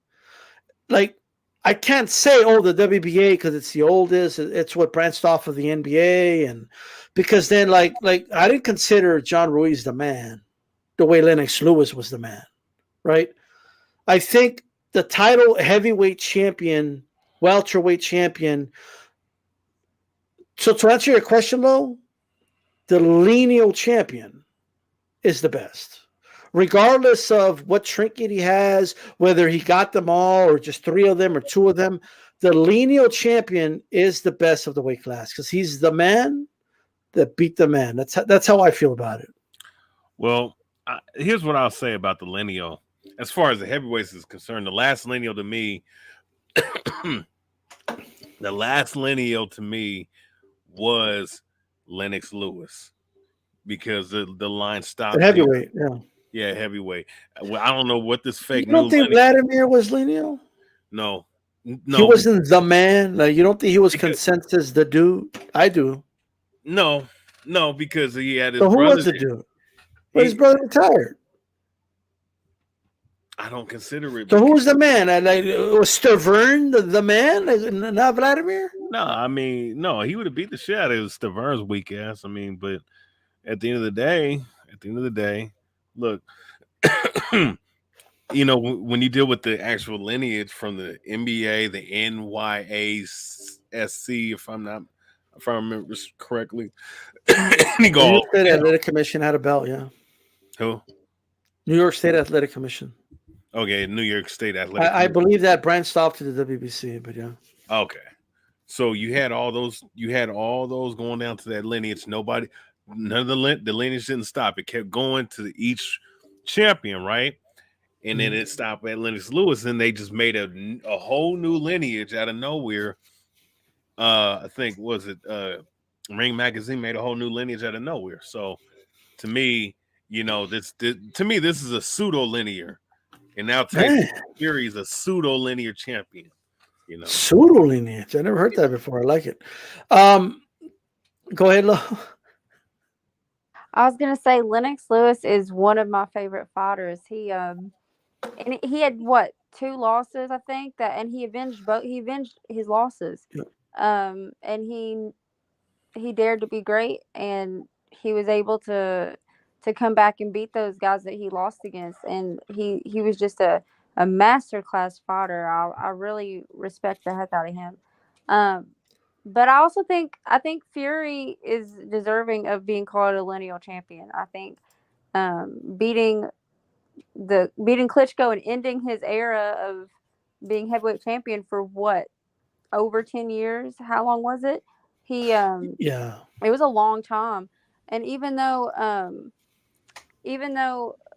Like, I can't say, oh, the WBA because it's the oldest. It's what branched off of the NBA, and because then, like I didn't consider John Ruiz the man the way Lennox Lewis was the man, right? I think the title heavyweight champion, welterweight champion. So to answer your question, Lo, the lineal champion is the best. Regardless of what trinket he has, whether he got them all or just 3 of them or 2 of them, the lineal champion is the best of the weight class because he's the man that beat the man. That's how I feel about it. Well, here's what I'll say about the lineal. As far as the heavyweights is concerned, the last lineal to me was Lennox Lewis because the line stopped. The heavyweight, yeah. Yeah, heavyweight. Well, I don't know what this fake. You don't think Vladimir was lineal? No. He wasn't the man. Like, you don't think he was consensus the dude? I do. No, because he had his so who brother. Was the dude? But his brother retired. I don't consider it. So who was the man? Was Stavern the man? Not Vladimir? No, I mean, no, he would have beat the shit out of Stavern's weak ass. I mean, but at the end of the day, look, you know, when you deal with the actual lineage from the NBA, the NYASC, if I remember correctly, New York State Athletic Commission had a belt, yeah. Who? New York State Athletic Commission. Okay, New York State Athletic. I believe that branched off to the WBC, but yeah. Okay, so you had all those going down to that lineage. None of the lineage didn't stop. It kept going to each champion, right? And then it stopped at Lennox Lewis, and they just made a whole new lineage out of nowhere. I think Ring Magazine made a whole new lineage out of nowhere. So to me, you know, this is a pseudo linear, and now Tyson Fury is a pseudo linear champion. You know, pseudo lineage. I never heard that before. I like it. Go ahead, Lo. I was gonna say Lennox Lewis is one of my favorite fighters. He had 2 losses, I think, and he avenged his losses. Yeah. And he dared to be great, and he was able to come back and beat those guys that he lost against, and he was just a masterclass fighter. I really respect the heck out of him. But I also think Fury is deserving of being called a lineal champion. I think beating Klitschko and ending his era of being heavyweight champion for over 10 years. How long was it? It was a long time. And even though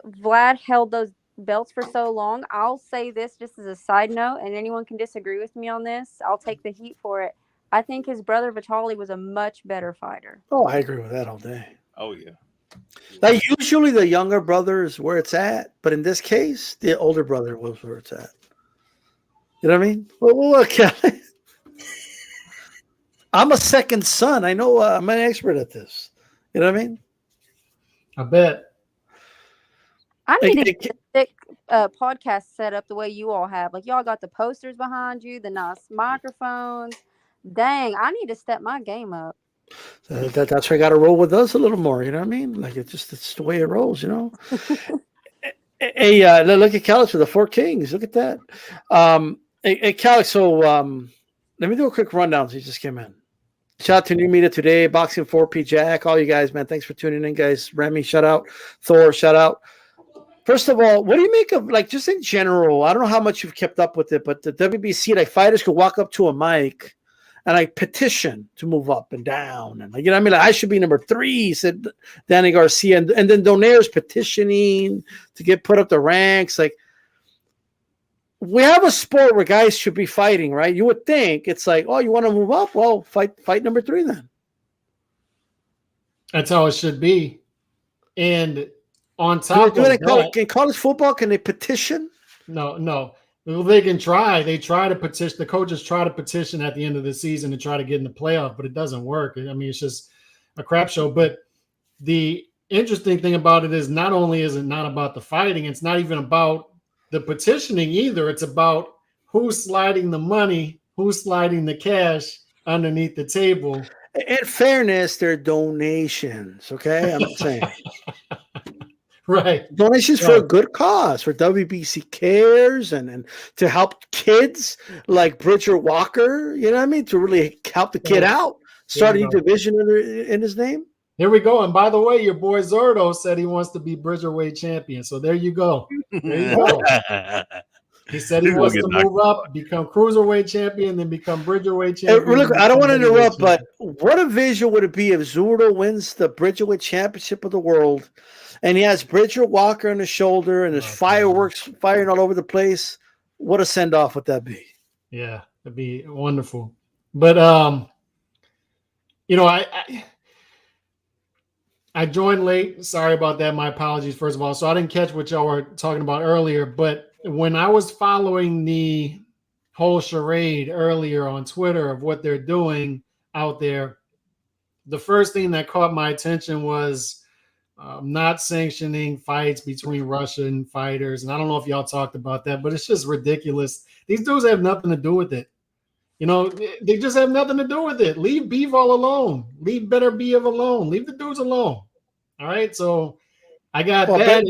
Vlad held those belts for so long, I'll say this just as a side note, and anyone can disagree with me on this. I'll take the heat for it. I think his brother Vitaly was a much better fighter. Oh, I agree with that all day. Oh yeah. Like usually the younger brother is where it's at, but in this case, the older brother was where it's at. You know what I mean? Well look, I'm a second son. I know I'm an expert at this. You know what I mean? I bet. I need to get a thick podcast set up the way you all have. Like, y'all got the posters behind you, the nice microphones. Dang, I need to step my game up. That's why I got to roll with us a little more. You know what I mean? Like, it's the way it rolls, you know? Hey, look at Calix with the 4 Kings. Look at that. Hey, Calix, so let me do a quick rundown. He just came in. Shout out to New Media Today, Boxing 4P Jack, all you guys, man. Thanks for tuning in, guys. Remy, shout out. Thor, shout out. First of all, what do you make of, like, just in general, I don't know how much you've kept up with it, but the WBC, like, fighters could walk up to a mic and, like, petition to move up and down. And, like, you know what I mean? Like, I should be number 3, said Danny Garcia. And then Donaire's petitioning to get put up the ranks. Like, we have a sport where guys should be fighting, right? You would think it's like, oh, you want to move up? Well, fight number 3 then. That's how it should be. And on top of that, in college football, can they petition? No. Well, they can try. They try to petition. The coaches try to petition at the end of the season to try to get in the playoff, but it doesn't work. I mean, it's just a crap show. But the interesting thing about it is not only is it not about the fighting, it's not even about the petitioning either. It's about who's sliding the money, who's sliding the cash underneath the table. In fairness, they're donations. Okay, I'm saying Right. donations for a good cause, for WBC Cares and to help kids like Bridger Walker. You know what I mean? To really help the kid out. Start a new division in his name. Here we go. And by the way, your boy Zurdo said he wants to be Bridgerweight champion. So there you go. There you go. He said he wants to move up, become cruiserweight champion, then become Bridgerweight champion. Look, I don't want to interrupt, but what a visual would it be if Zurdo wins the Bridgerweight Championship of the world, and he has Bridger Walker on his shoulder, and there's fireworks firing all over the place? What a send off would that be? Yeah, it'd be wonderful. But you know, I joined late. Sorry about that. My apologies, first of all. So I didn't catch what y'all were talking about earlier, but when I was following the whole charade earlier on Twitter of what they're doing out there, the first thing that caught my attention was not sanctioning fights between Russian fighters. And I don't know if y'all talked about that, but it's just ridiculous. These dudes have nothing to do with it. You know, they just have nothing to do with it. Leave Bivol alone. Leave Better Biev alone. Leave the dudes alone. All right, so I got that.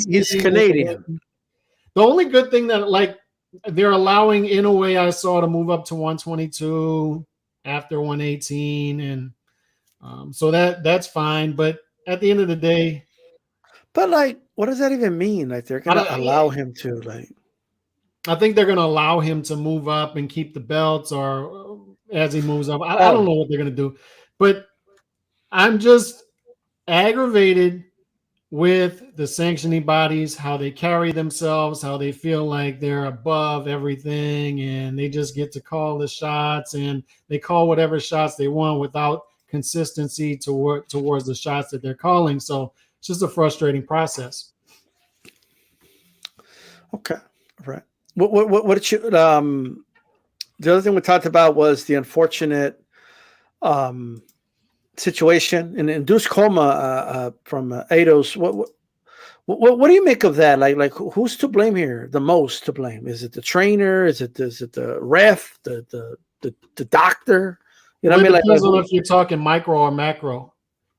He's Canadian. The only good thing that like they're allowing in a way I saw to move up to 122 after 118, and so that's fine. But at the end of the day, but like, what does that even mean? Like they're gonna allow him to like. I think they're gonna allow him to move up and keep the belts, or as he moves up. I don't know what they're gonna do, but I'm just aggravated with the sanctioning bodies, how they carry themselves, how they feel like they're above everything, and they just get to call the shots, and they call whatever shots they want without consistency towards the shots that they're calling. So it's just a frustrating process. Okay, right. What did you? The other thing we talked about was the unfortunate situation in induced coma from Aidos. What do you make of that? Like who's to blame here? The most to blame? Is it the trainer? Is it the ref? The doctor? You know what I mean? Depends on if you're talking micro or macro,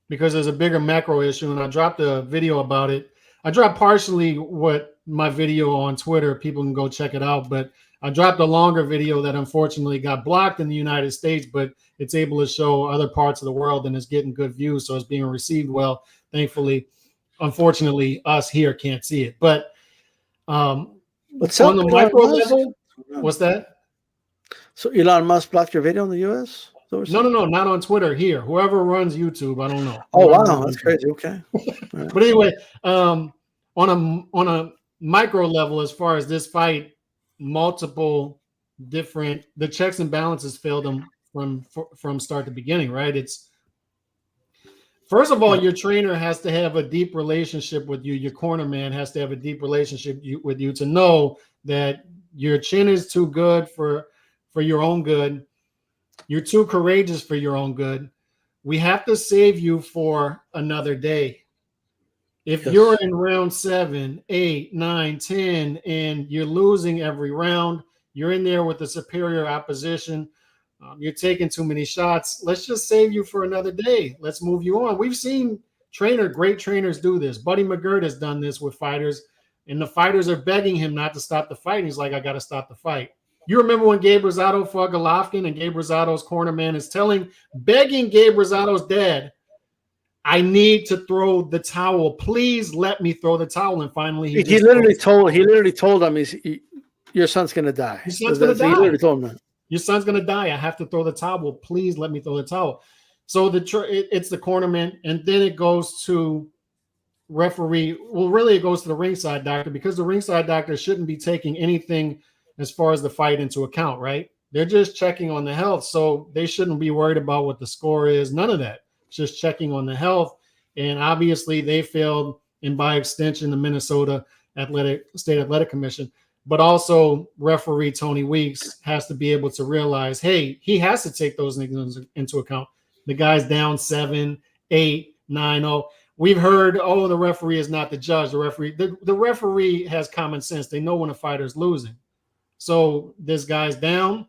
because there's a bigger macro issue. And I dropped a video about it. I dropped partially what my video on Twitter. People can go check it out, but I dropped a longer video that unfortunately got blocked in the United States, but it's able to show other parts of the world and it's getting good views. So it's being received well, thankfully. Unfortunately, us here can't see it. But on the micro level, what's that? So Elon Musk blocked your video in the U.S.? No, not on Twitter. Here, whoever runs YouTube, I don't know. Oh wow, that's crazy. Okay, right. But anyway, on a micro level, as far as this fight, multiple different the checks and balances failed them from start to beginning. Right? It's first of all, your trainer has to have a deep relationship with you. Your corner man has to have a deep relationship with you to know that your chin is too good for your own good. You're too courageous for your own good. We have to save you for another day. If you're in round 7, 8, 9, 10, and you're losing every round, you're in there with the superior opposition, you're taking too many shots, let's just save you for another day. Let's move you on. We've seen great trainers do this. Buddy McGirt has done this with fighters, and the fighters are begging him not to stop the fight. And he's like, I got to stop the fight. You remember when Gabe Rosado fought Golovkin, and Gabe Rosado's corner man is begging Gabe Rosado's dad, I need to throw the towel. Please let me throw the towel. And finally, he literally told him, your son's going to die. Your son's going to die. He literally told him that. Your son's going to die. I have to throw the towel. Please let me throw the towel. So it's the corner man, and then it goes to referee. Well, really, it goes to the ringside doctor, because the ringside doctor shouldn't be taking anything as far as the fight into account, right? They're just checking on the health. So they shouldn't be worried about what the score is. None of that. Just checking on the health. And obviously they failed, and by extension, the Minnesota State Athletic Commission. But also referee Tony Weeks has to be able to realize, hey, he has to take those things into account. The guy's down 7, 8, 9-0. We've heard, oh, the referee is not the judge. The referee has common sense. They know when a fighter's losing. So this guy's down.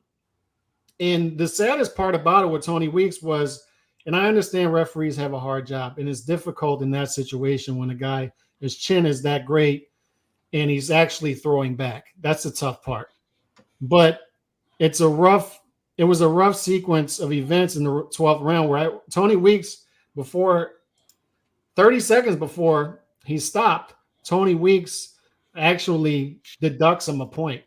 And the saddest part about it with Tony Weeks was, and I understand referees have a hard job, and it's difficult in that situation when a guy, his chin is that great and he's actually throwing back. That's the tough part. But it was a rough sequence of events in the 12th round where Tony Weeks, before 30 seconds before he stopped, Tony Weeks actually deducts him a point,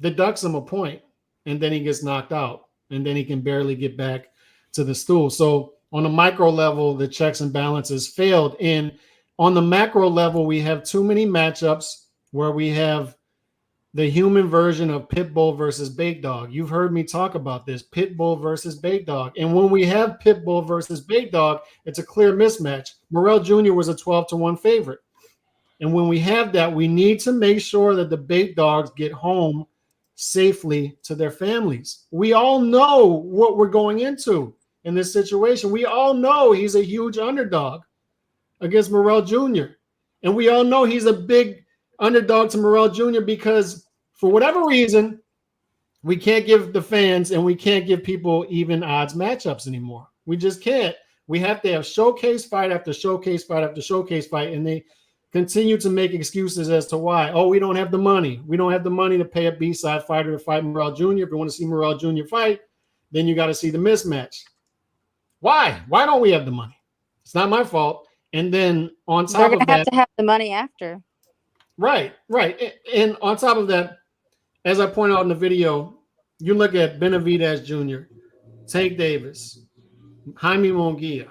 and then he gets knocked out, and then he can barely get back to the stool. So on a micro level, the checks and balances failed. And on the macro level, we have too many matchups where we have the human version of Pitbull versus Bait Dog. You've heard me talk about this, Pitbull versus Bait Dog. And when we have Pitbull versus Bait Dog, it's a clear mismatch. Morrell Jr. was a 12-1 favorite. And when we have that, we need to make sure that the Bait Dogs get home safely to their families. We all know what we're going into in this situation. We all know he's a huge underdog against Morrell Jr. And we all know he's a big underdog to Morrell Jr. because for whatever reason, we can't give the fans and we can't give people even odds matchups anymore. We just can't. We have to have showcase fight after showcase fight after showcase fight, and they continue to make excuses as to why. Oh, we don't have the money. We don't have the money to pay a B-side fighter to fight Morrell Jr. If you want to see Morrell Jr. fight, then you got to see the mismatch. Why? Why don't we have the money? It's not my fault. And then on top They're of gonna have that, to have the money after. Right. And on top of that, as I pointed out in the video, you look at Benavidez Jr., Tank Davis, Jaime Munguia.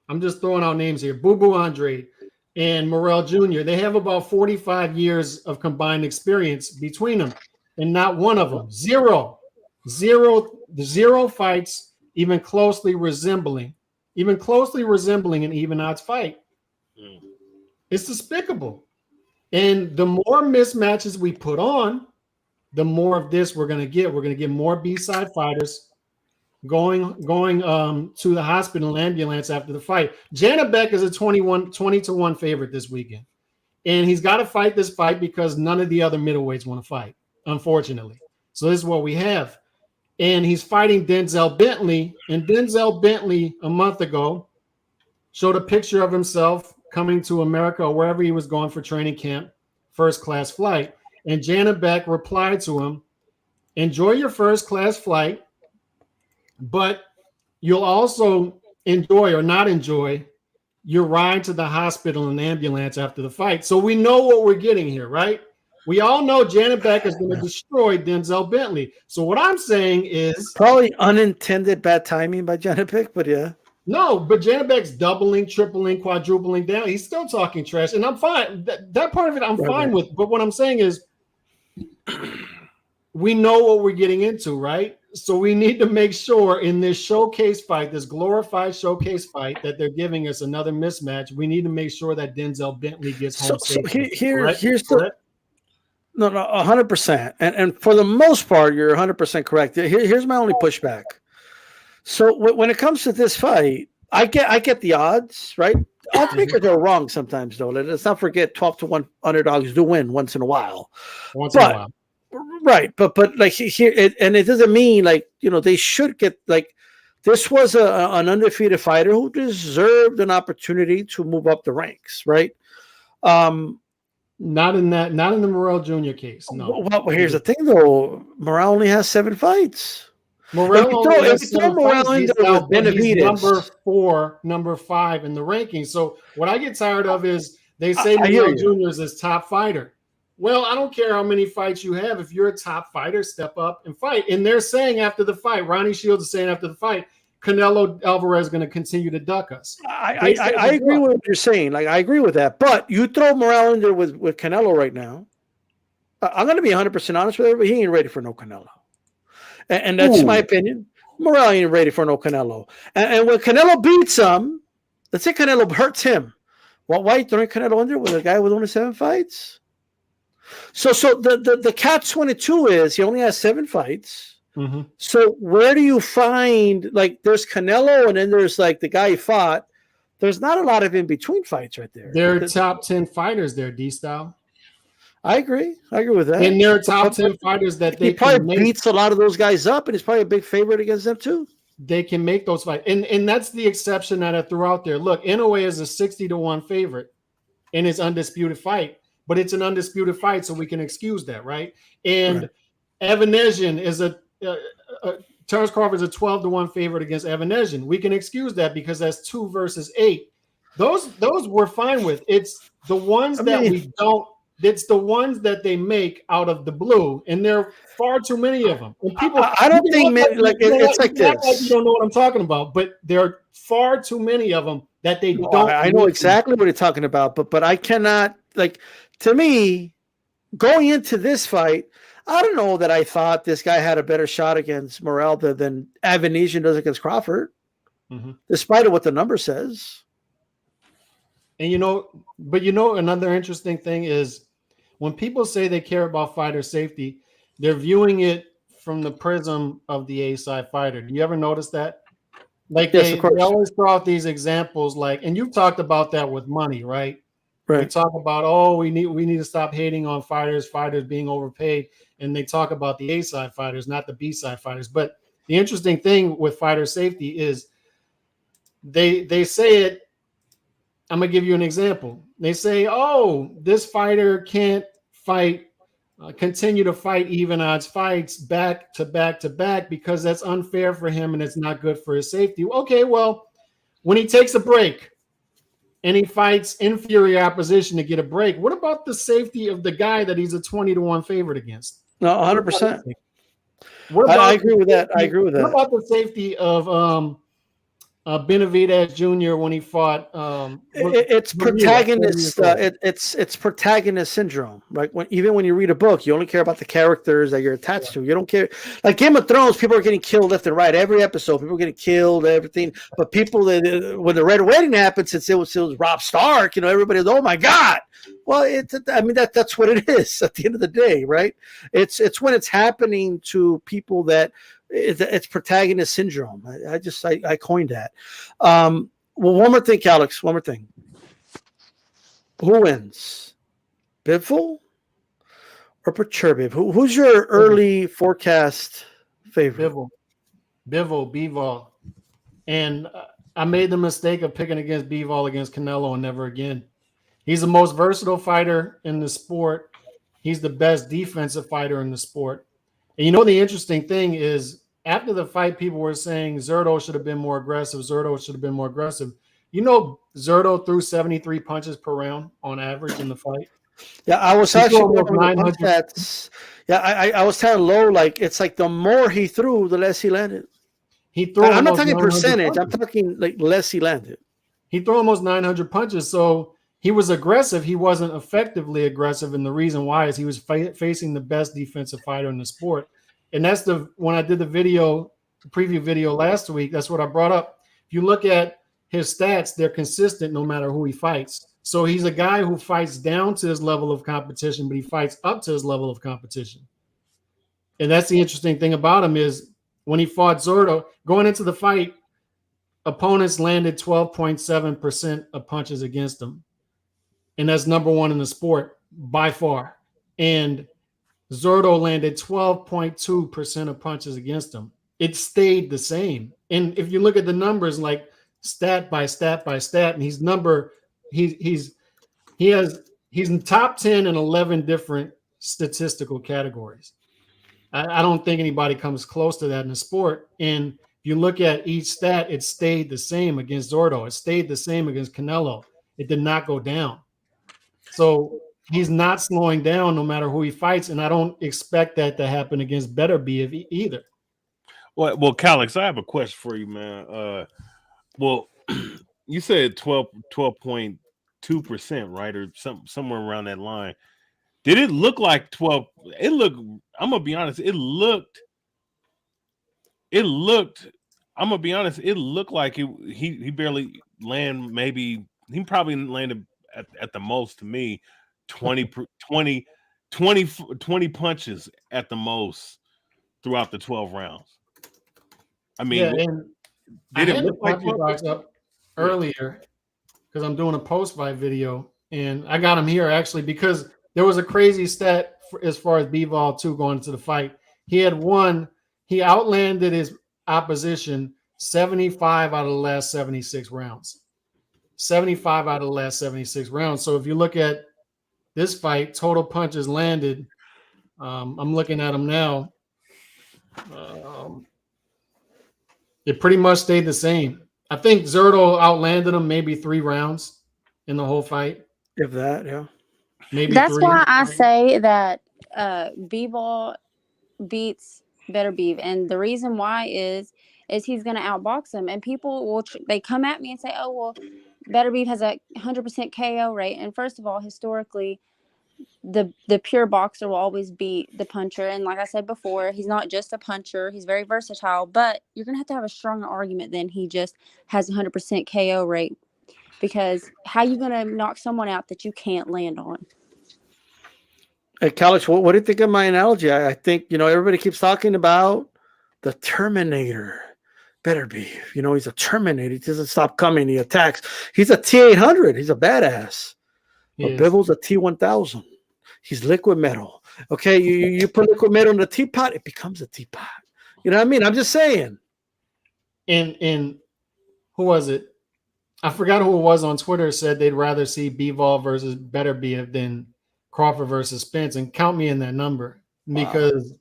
I'm just throwing out names here. Boo Boo Andre and Morrell Jr. They have about 45 years of combined experience between them, and not one of them, zero fights even closely resembling an even odds fight. It's despicable. And the more mismatches we put on, the more of this we're going to get. We're going to get more B-side fighters going to the hospital ambulance after the fight. Janabek is a 20-1 favorite this weekend. And he's got to fight this fight because none of the other middleweights want to fight, unfortunately. So this is what we have. And he's fighting Denzel Bentley. And Denzel Bentley, a month ago, showed a picture of himself coming to America or wherever he was going for training camp, first-class flight. And Janabek replied to him, enjoy your first-class flight, but you'll also enjoy or not enjoy your ride to the hospital and ambulance after the fight. So we know what we're getting here, right? We all know Janabek is going to destroy Denzel Bentley. So what I'm saying is... probably unintended bad timing by Janabek, but yeah. No, but Janabek's doubling, tripling, quadrupling down. He's still talking trash, and I'm fine. That part of it I'm fine with. But what I'm saying is we know what we're getting into, right? So we need to make sure in this showcase fight, this glorified showcase fight, that they're giving us another mismatch. We need to make sure that Denzel Bentley gets home safely. Here's the... No, 100%. And for the most part, you're 100% correct. Here's my only pushback. So when it comes to this fight, I get the odds, right? Odds makers are wrong sometimes, though. Let's not forget 12-1 underdogs do win once in a while. Right. But like here, and it doesn't mean like, they should get like, this was an undefeated fighter who deserved an opportunity to move up the ranks, right? Not in the Morrell Jr. case. No. Well, here's the thing, though. Morrell only has 7 fights. Morrell if you throw Morrell into with Benavidez, number 5 in the rankings. So what I get tired of is they say Morrell Jr. is his top fighter. Well, I don't care how many fights you have. If you're a top fighter, step up and fight. And they're saying after the fight, Ronnie Shields is saying after the fight, Canelo Alvarez is going to continue to duck us. I agree with what you're saying. Like, I agree with that. But you throw Morrell in there with Canelo right now. I'm going to be 100% honest with everybody. He ain't ready for no Canelo. And that's my opinion. Morrell ain't ready for no Canelo. And when Canelo beats him, let's say Canelo hurts him. Well, why are you throwing Canelo in there with a guy with only 7 fights? So the catch-22 is he only has 7 fights. Mm-hmm. So where do you find, like, there's Canelo and then there's like the guy he fought there's not a lot of in between fights right there. They're top 10 fighters there, D-Style. I agree with that. And they're top 10 fighters that he they probably can make. beats a lot of those guys up, and he's probably a big favorite against them too. They can make those fights. And that's the exception that I threw out there. Look, Inoue is a 60-1 favorite in his undisputed fight, but it's an undisputed fight, so we can excuse that, right? And Evanesyan is Terrence Crawford is a 12-1 favorite against Evanesyan. We can excuse that because that's 2 versus 8. Those we're fine with. It's the ones we don't. It's the ones that they make out of the blue, and there are far too many of them. And people, I don't think it's like this. Like you don't know what I'm talking about, but there are far too many of them that they don't. I know exactly what you're talking about, but I cannot to me, going into this fight, I don't know that I thought this guy had a better shot against Morel than Evanesyan does against Crawford, despite of what the number says. And another interesting thing is when people say they care about fighter safety, they're viewing it from the prism of the A-side fighter. Do you ever notice that? Like yes, they always throw out these examples, and you've talked about that with money, right? Right. We talk about, we need to stop hating on fighters being overpaid, and they talk about the A-side fighters, not the B-side fighters. But the interesting thing with fighter safety is they say it. I'm gonna give you an example. They say, this fighter can't continue to fight even odds fights back to back to back because that's unfair for him and it's not good for his safety. Okay, well, when he takes a break and he fights inferior opposition to get a break, what about the safety of the guy that he's a 20-1 favorite against? No, 100%. I agree with that. What about the safety of Benavidez Jr. when he fought? It's protagonist. It's protagonist syndrome. Right? Even when you read a book, you only care about the characters that you're attached to. You don't care. Like Game of Thrones, people are getting killed left and right. Every episode, people are getting killed. Everything. But people, when the Red Wedding happened, since it was Robb Stark, everybody's, oh my God. Well, that's what it is at the end of the day, right? It's when it's happening to people that. It's protagonist syndrome. I coined that. Well, one more thing, Alex. One more thing. Who wins, Bivol or Perturbib? Who's your early forecast favorite? Bivol. And I made the mistake of picking against Bivol against Canelo and never again. He's the most versatile fighter in the sport. He's the best defensive fighter in the sport. And the interesting thing is, after the fight, people were saying Zurdo should have been more aggressive. Zurdo threw 73 punches per round on average in the fight. Yeah, I was actually I was telling low, it's like the more he threw, the less he landed. I'm not talking percentage. I'm talking less he landed. He threw almost 900 punches, so he was aggressive. He wasn't effectively aggressive, and the reason why is he was facing the best defensive fighter in the sport. And that's when I did the preview video last week, that's what I brought up. If you look at his stats, they're consistent no matter who he fights. So he's a guy who fights down to his level of competition, but he fights up to his level of competition. And that's the interesting thing about him is when he fought Zurdo, going into the fight, opponents landed 12.7% of punches against him. And that's number one in the sport by far. And Zurdo landed 12.2% of punches against him. It stayed the same. And if you look at the numbers, stat by stat by stat, and he's in top 10 in 11 different statistical categories. I don't think anybody comes close to that in the sport. And if you look at each stat, it stayed the same against Zurdo. It stayed the same against Canelo. It did not go down. So he's not slowing down no matter who he fights, and I don't expect that to happen against Beterbiev either. Well, Calix, I have a question for you, man. You said 12.2%, right, or somewhere around that line. Did it look like 12? I'm gonna be honest. It looked. I'm gonna be honest. It looked like he barely landed. Maybe he probably landed at the most to me. 20 punches at the most throughout the 12 rounds. I mean, did it look like box up earlier? because I'm doing a post-fight video, and I got him here actually because there was a crazy stat as far as Bivol too going into the fight. He outlanded his opposition 75 out of the last 76 rounds. 75 out of the last 76 rounds. So if you look at this fight, total punches landed. I'm looking at them now. It pretty much stayed the same. I think Zurdo outlanded him maybe 3 rounds in the whole fight. If that, yeah. Maybe That's 3. why I say that Bivol beats Better Beef, and the reason why is he's going to outbox him, and people will they come at me and say, "Oh well, Better Beef has a 100% KO rate." And first of all, historically, the pure boxer will always beat the puncher. And like I said before, he's not just a puncher; he's very versatile. But you're going to have a stronger argument than he just has a 100% KO rate, because how you going to knock someone out that you can't land on? Hey, College, what do you think of my analogy? I think, everybody keeps talking about the Terminator. Better be. He's a Terminator. He doesn't stop coming. He attacks. He's a T-800. He's a badass. But Bivol's a T-1000. He's liquid metal. Okay, you put liquid metal in the teapot, it becomes a teapot. You know what I mean? I'm just saying. And who was it? I forgot who it was on Twitter said they'd rather see Bivol versus Better Be than Crawford versus Spence, and count me in that number because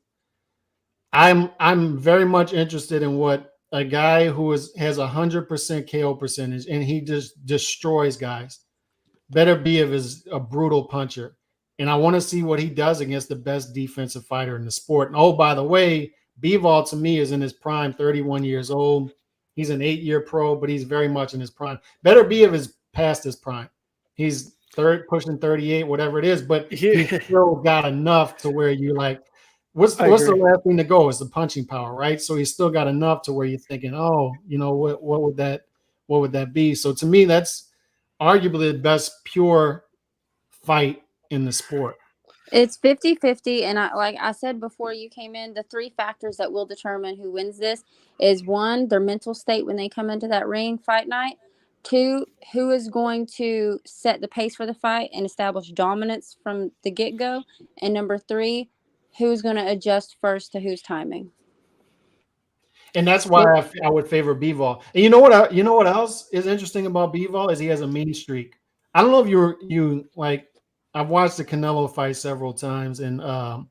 I'm very much interested in what a guy who has 100% KO percentage and he just destroys guys. Better Be is a brutal puncher, and I want to see what he does against the best defensive fighter in the sport. And oh, by the way, Bivol to me is in his prime, 31 years old. He's an 8-year pro, but he's very much in his prime. Better Be is past his prime. He's pushing 38, whatever it is, but he's still got enough to where you like, what's the last thing to go is the punching power, right? So he's still got enough to where you're thinking, oh, what would that be? So to me, that's arguably the best pure fight in the sport. It's 50-50, and like I said before you came in, the 3 factors that will determine who wins this is 1, their mental state when they come into that ring fight night. 2, who is going to set the pace for the fight and establish dominance from the get-go. And number 3, who's going to adjust first to whose timing. And that's why I would favor Bivol. And you know what else is interesting about Bivol is he has a mean streak. I don't know if you like. I've watched the Canelo fight several times, and the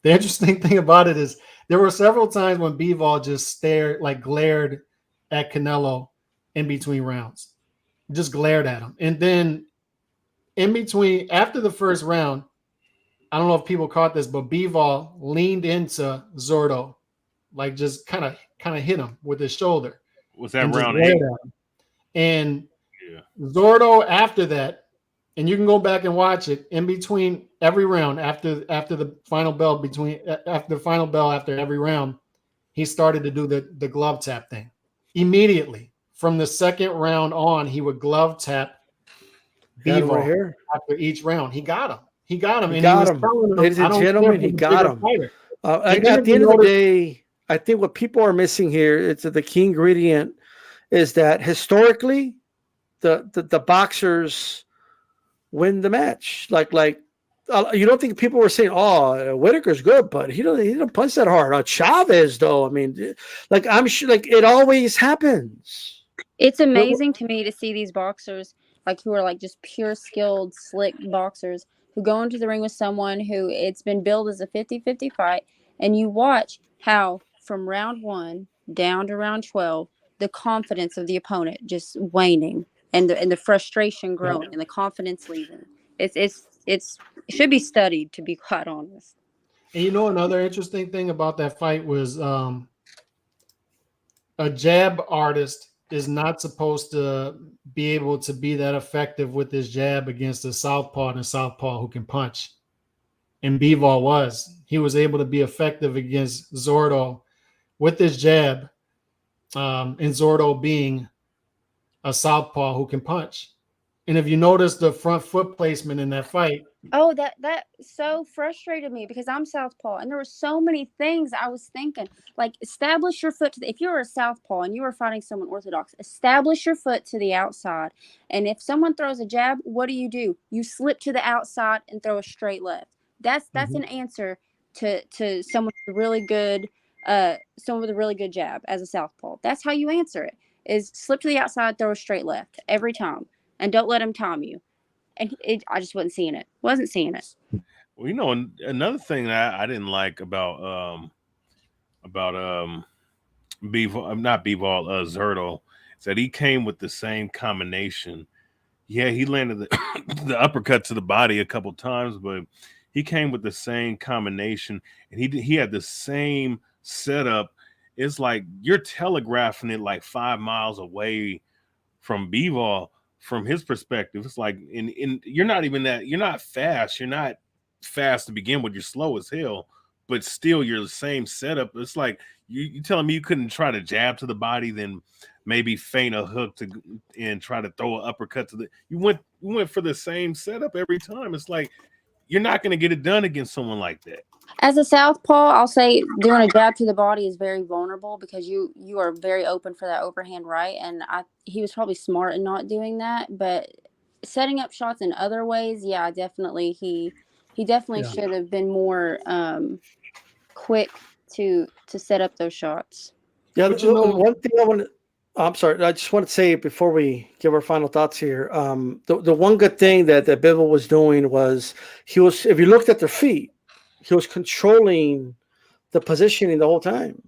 interesting thing about it is there were several times when Bivol just glared at Canelo in between rounds, just glared at him. And then in between, after the first round, I don't know if people caught this, but Bivol leaned into Zurdo, like just kind of hit him with his shoulder. Was that round 8? And Zurdo after that, and you can go back and watch it in between every round after the final bell after every round, he started to do the glove tap thing. Immediately from the second round on, he would glove tap Bivol after each round. He got him. Ladies and gentlemen, he got him. At the end of the day, I think what people are missing here, it's the key ingredient, is that historically, the boxers win the match. Like you don't think people were saying, "Oh, Whitaker's good," but he don't punch that hard. Chavez, though, I mean, I'm sure, it always happens. It's amazing to me to see these boxers who are just pure skilled, slick boxers who go into the ring with someone who it's been billed as a 50-50 fight, and you watch how from round 1 down to round 12, the confidence of the opponent just waning. And the frustration growing and the confidence leaving. It should be studied, to be quite honest. And another interesting thing about that fight was a jab artist is not supposed to be able to be that effective with his jab against a southpaw and a southpaw who can punch. And Bivol was. He was able to be effective against Zurdo with his jab, and Zurdo being a southpaw who can punch. And if you notice the front foot placement in that fight, Oh, that so frustrated me because I'm southpaw, and there were so many things I was thinking. Like, establish your foot if you're a southpaw and you are fighting someone orthodox, establish your foot to the outside. And if someone throws a jab, what do? You slip to the outside and throw a straight left. That's an answer to someone with a really good jab as a southpaw. That's how you answer it. Is slip to the outside, throw a straight left every time, and don't let him time you. And I just wasn't seeing it. Wasn't seeing it. Well, you know, another thing that I didn't like about Bivol, not Bivol, Zurdo, is that he came with the same combination. Yeah, he landed the uppercut to the body a couple times, but he came with the same combination, and he had the same setup. It's like you're telegraphing it like 5 miles away from Bivol. From his perspective, it's like you're not fast. You're not fast to begin with. You're slow as hell, but still you're the same setup. It's like you telling me you couldn't try to jab to the body, then maybe feint a hook and try to throw an uppercut to the. You went for the same setup every time. It's like you're not going to get it done against someone like that. As a southpaw, I'll say doing a jab to the body is very vulnerable because you are very open for that overhand right, and he was probably smart in not doing that. But setting up shots in other ways, yeah, definitely he definitely should have been more quick to set up those shots. Yeah, one thing I want to. I'm sorry. I just want to say before we give our final thoughts here, the one good thing that Bivol was doing was if you looked at their feet, he was controlling the positioning the whole time.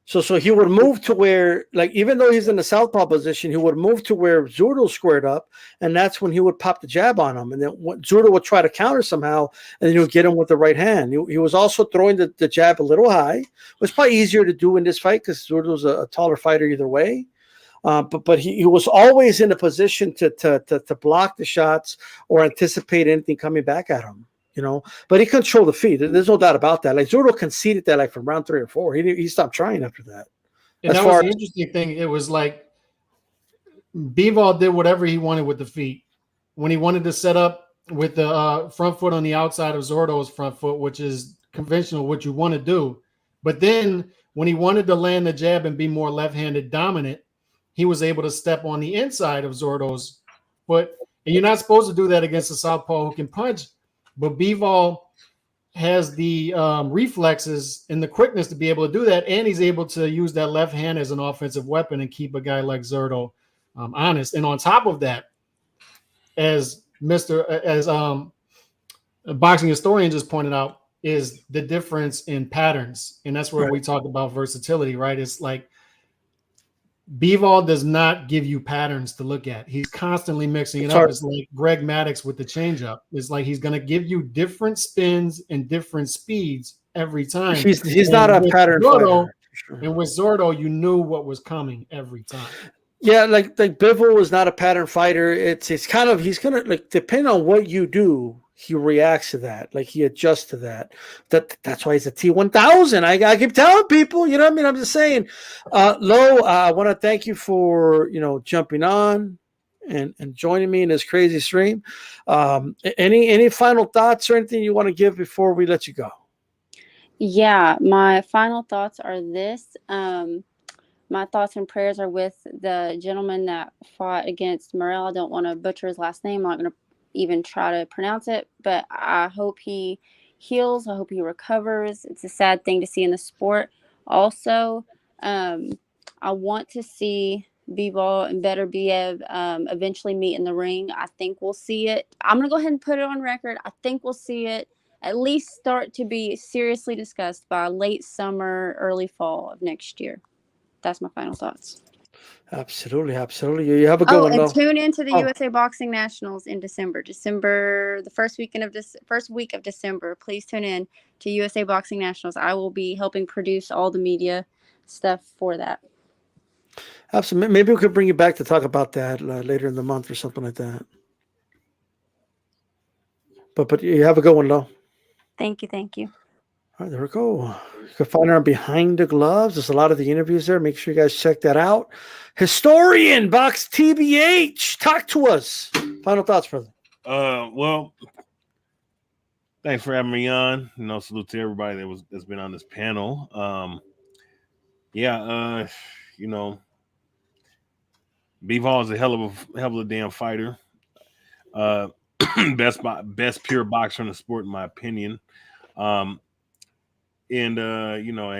So he would move to where, like, even though he's in the southpaw position, he would move to where Zurdo squared up, and that's when he would pop the jab on him. And then Zurdo would try to counter somehow, and then he would get him with the right hand. He was also throwing the jab a little high. It was probably easier to do in this fight because Zurdo's a taller fighter either way. But he was always in a position to block the shots or anticipate anything coming back at him. You know, but he controlled the feet. There's no doubt about that. Like Zurdo conceded that like from round 3 or 4. He stopped trying after that. And that was the interesting thing. It was like Bivol did whatever he wanted with the feet. When he wanted to set up with the front foot on the outside of Zurdo's front foot, which is conventional, what you want to do. But then when he wanted to land the jab and be more left-handed dominant, he was able to step on the inside of Zurdo's foot. And you're not supposed to do that against a southpaw who can punch. But Bivol has the reflexes and the quickness to be able to do that, and he's able to use that left hand as an offensive weapon and keep a guy like Zurdo honest. And on top of that, as a boxing historian just pointed out, is the difference in patterns, and that's where we talk about versatility, right? It's like Bivol does not give you patterns to look at. He's constantly mixing it up. It's like Greg Maddux with the changeup. It's like he's going to give you different spins and different speeds every time. He's not a pattern fighter. And with Zurdo, you knew what was coming every time. Yeah, like Bivol is not a pattern fighter. It's kind of, he's gonna, like, depending on what you do, he reacts to that. Like, he adjusts to that. That's why he's a T1000. I keep telling people, you know what I mean? I'm just saying. Lo, I want to thank you for, jumping on and joining me in this crazy stream. Any final thoughts or anything you want to give before we let you go? Yeah, my final thoughts are this. My thoughts and prayers are with the gentleman that fought against Morel. I don't want to butcher his last name. I'm not going to even try to pronounce it, but I hope he heals. I hope he recovers. It's a sad thing to see in the sport. Also, I want to see Bivol and Beterbiev eventually meet in the ring. I think we'll see it. I'm going to go ahead and put it on record. I think we'll see it at least start to be seriously discussed by late summer, early fall of next year. That's my final thoughts. Absolutely. You have a good one. And tune into the USA Boxing Nationals in December. The first week of December. Please tune in to USA Boxing Nationals. I will be helping produce all the media stuff for that. Absolutely. Maybe we could bring you back to talk about that later in the month or something like that. But you have a good one, Lo. Thank you. All right, there we go. You can find her on Behind the Gloves. There's a lot of the interviews there. Make sure you guys check that out. Historian Box TBH, talk to us. Final thoughts, brother. Well, thanks for having me on. Salute to everybody that's been on this panel. Bivol is a hell of a damn fighter. Best pure boxer in the sport, in my opinion. Hey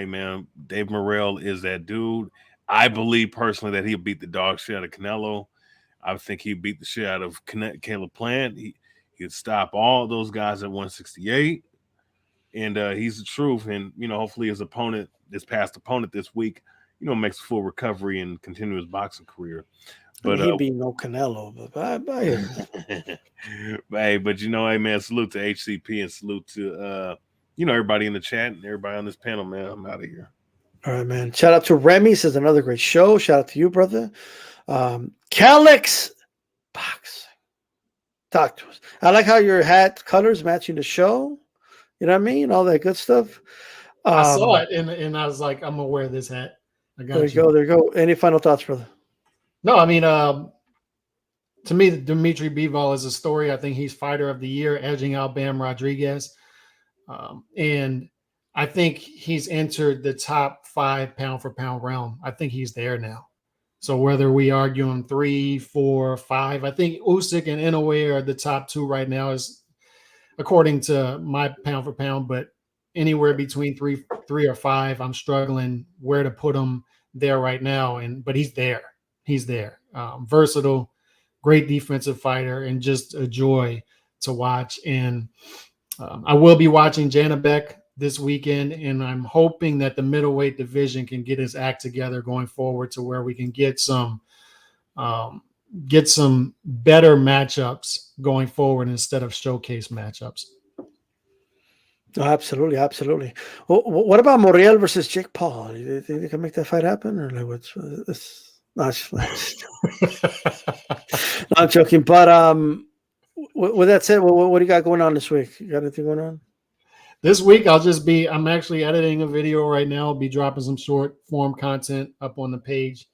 man, Dave Morrell is that dude. I believe personally that he'll beat the dog shit out of Canelo. I think he'd beat the shit out of Caleb Plant. He'd stop all those guys at 168. And he's the truth. And, hopefully his past opponent this week, makes a full recovery and continue his boxing career. But he beat no Canelo, but hey, man, salute to HCP and salute to everybody in the chat and everybody on this panel, man. I'm out of here. All right, man. Shout out to Remy, says another great show. Shout out to you, brother. Calix Boxing. Talk to us. I like how your hat colors matching the show. You know what I mean? All that good stuff. I saw it and I was like, I'm gonna wear this hat. There you go. Any final thoughts, brother? No, I mean, to me, Dimitri Bivol is a story. I think he's fighter of the year, edging out Bam Rodriguez. And I think he's entered the top 5 pound for pound realm. I think he's there now. So whether we argue him 3, 4, 5, I think Usyk and Inoue are the top 2 right now, is according to my pound for pound, but anywhere between 3 or 5, I'm struggling where to put him there right now. But he's there. He's there. Versatile, great defensive fighter, and just a joy to watch. And I will be watching Janabek this weekend, and I'm hoping that the middleweight division can get his act together going forward to where we can get some better matchups going forward instead of showcase matchups. Oh, absolutely. Well, what about Moriel versus Jake Paul? Do you think they can make that fight happen, or like what's? No, I'm joking. But with that said, what do you got going on this week? You got anything going on? This week, I'm actually editing a video right now. I'll be dropping some short form content up on the page.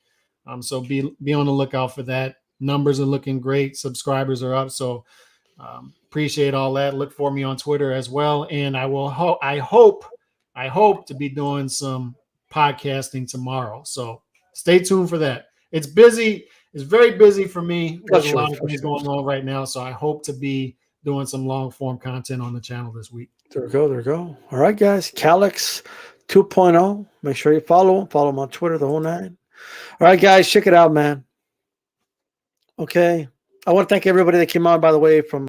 So be on the lookout for that. Numbers are looking great. Subscribers are up. So appreciate all that. Look for me on Twitter as well. And I hope to be doing some podcasting tomorrow. So stay tuned for that. It's busy. It's very busy for me. There's a lot of things going on right now. So I hope to be doing some long form content on the channel this week. There we go. All right, guys. Calix 2.0. Make sure you follow him. Follow him on Twitter, the whole 9. All right, guys. Check it out, man. Okay. I want to thank everybody that came on, by the way, from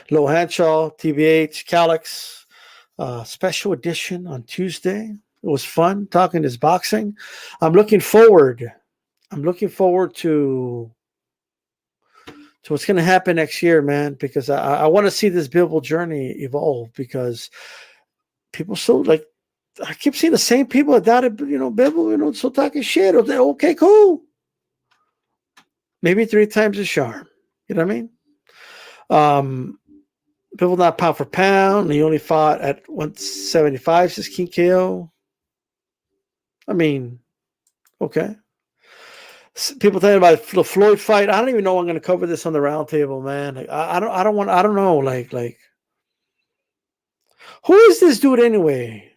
Low Hanshaw, TBH, Calix. Special edition on Tuesday. It was fun talking this boxing. I'm looking forward to what's going to happen next year, man, because I want to see this Bivol journey evolve, because people still I keep seeing the same people that doubted, Bivol, still talking shit. Okay, cool. Maybe 3 times the charm. You know what I mean? Bivol not pound for pound. He only fought at 175 since King KO. I mean, okay. People talking about the Floyd fight. I don't even know I'm going to cover this on the roundtable, man. Like, I don't know. Like, who is this dude anyway?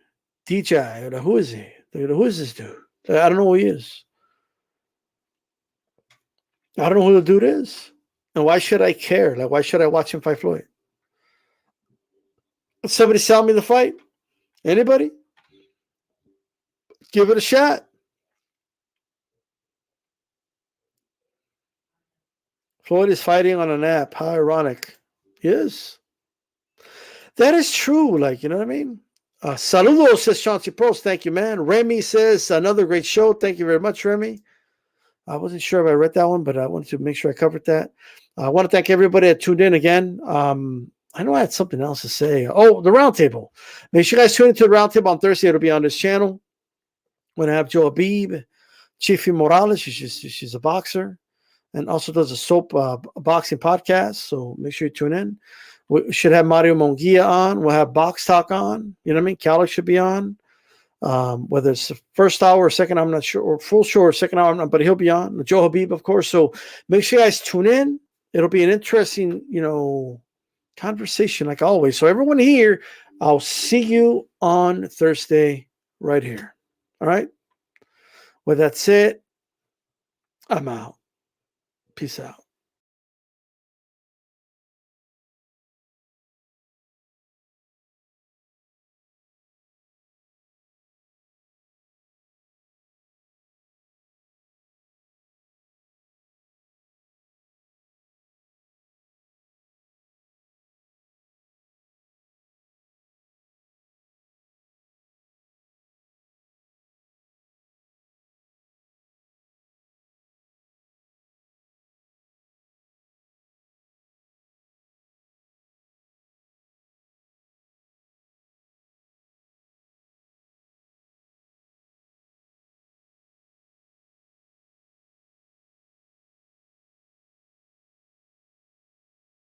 DJ, who is he? Who is this dude? I don't know who he is. I don't know who the dude is. And why should I care? Like, why should I watch him fight Floyd? Somebody sell me the fight? Anybody? Give it a shot. Floyd is fighting on an app. How ironic. Yes. That is true. Like, you know what I mean? Saludos, says Chauncey Prost. Thank you, man. Remy says, another great show. Thank you very much, Remy. I wasn't sure if I read that one, but I wanted to make sure I covered that. I want to thank everybody that tuned in again. I know I had something else to say. Oh, the roundtable. Make sure you guys tune into the roundtable on Thursday. It'll be on this channel. We're going to have Joe Abib, Chifi Morales. She's a boxer and also does a soap boxing podcast. So make sure you tune in. We should have Mario Monguia on. We'll have Box Talk on. You know what I mean? Calix should be on. Whether it's the first hour or second, I'm not sure, or full show or second hour, but he'll be on. Joe Habib, of course. So make sure you guys tune in. It'll be an interesting, conversation like always. So everyone here, I'll see you on Thursday right here. All right. Well, that's it. I'm out. Peace out.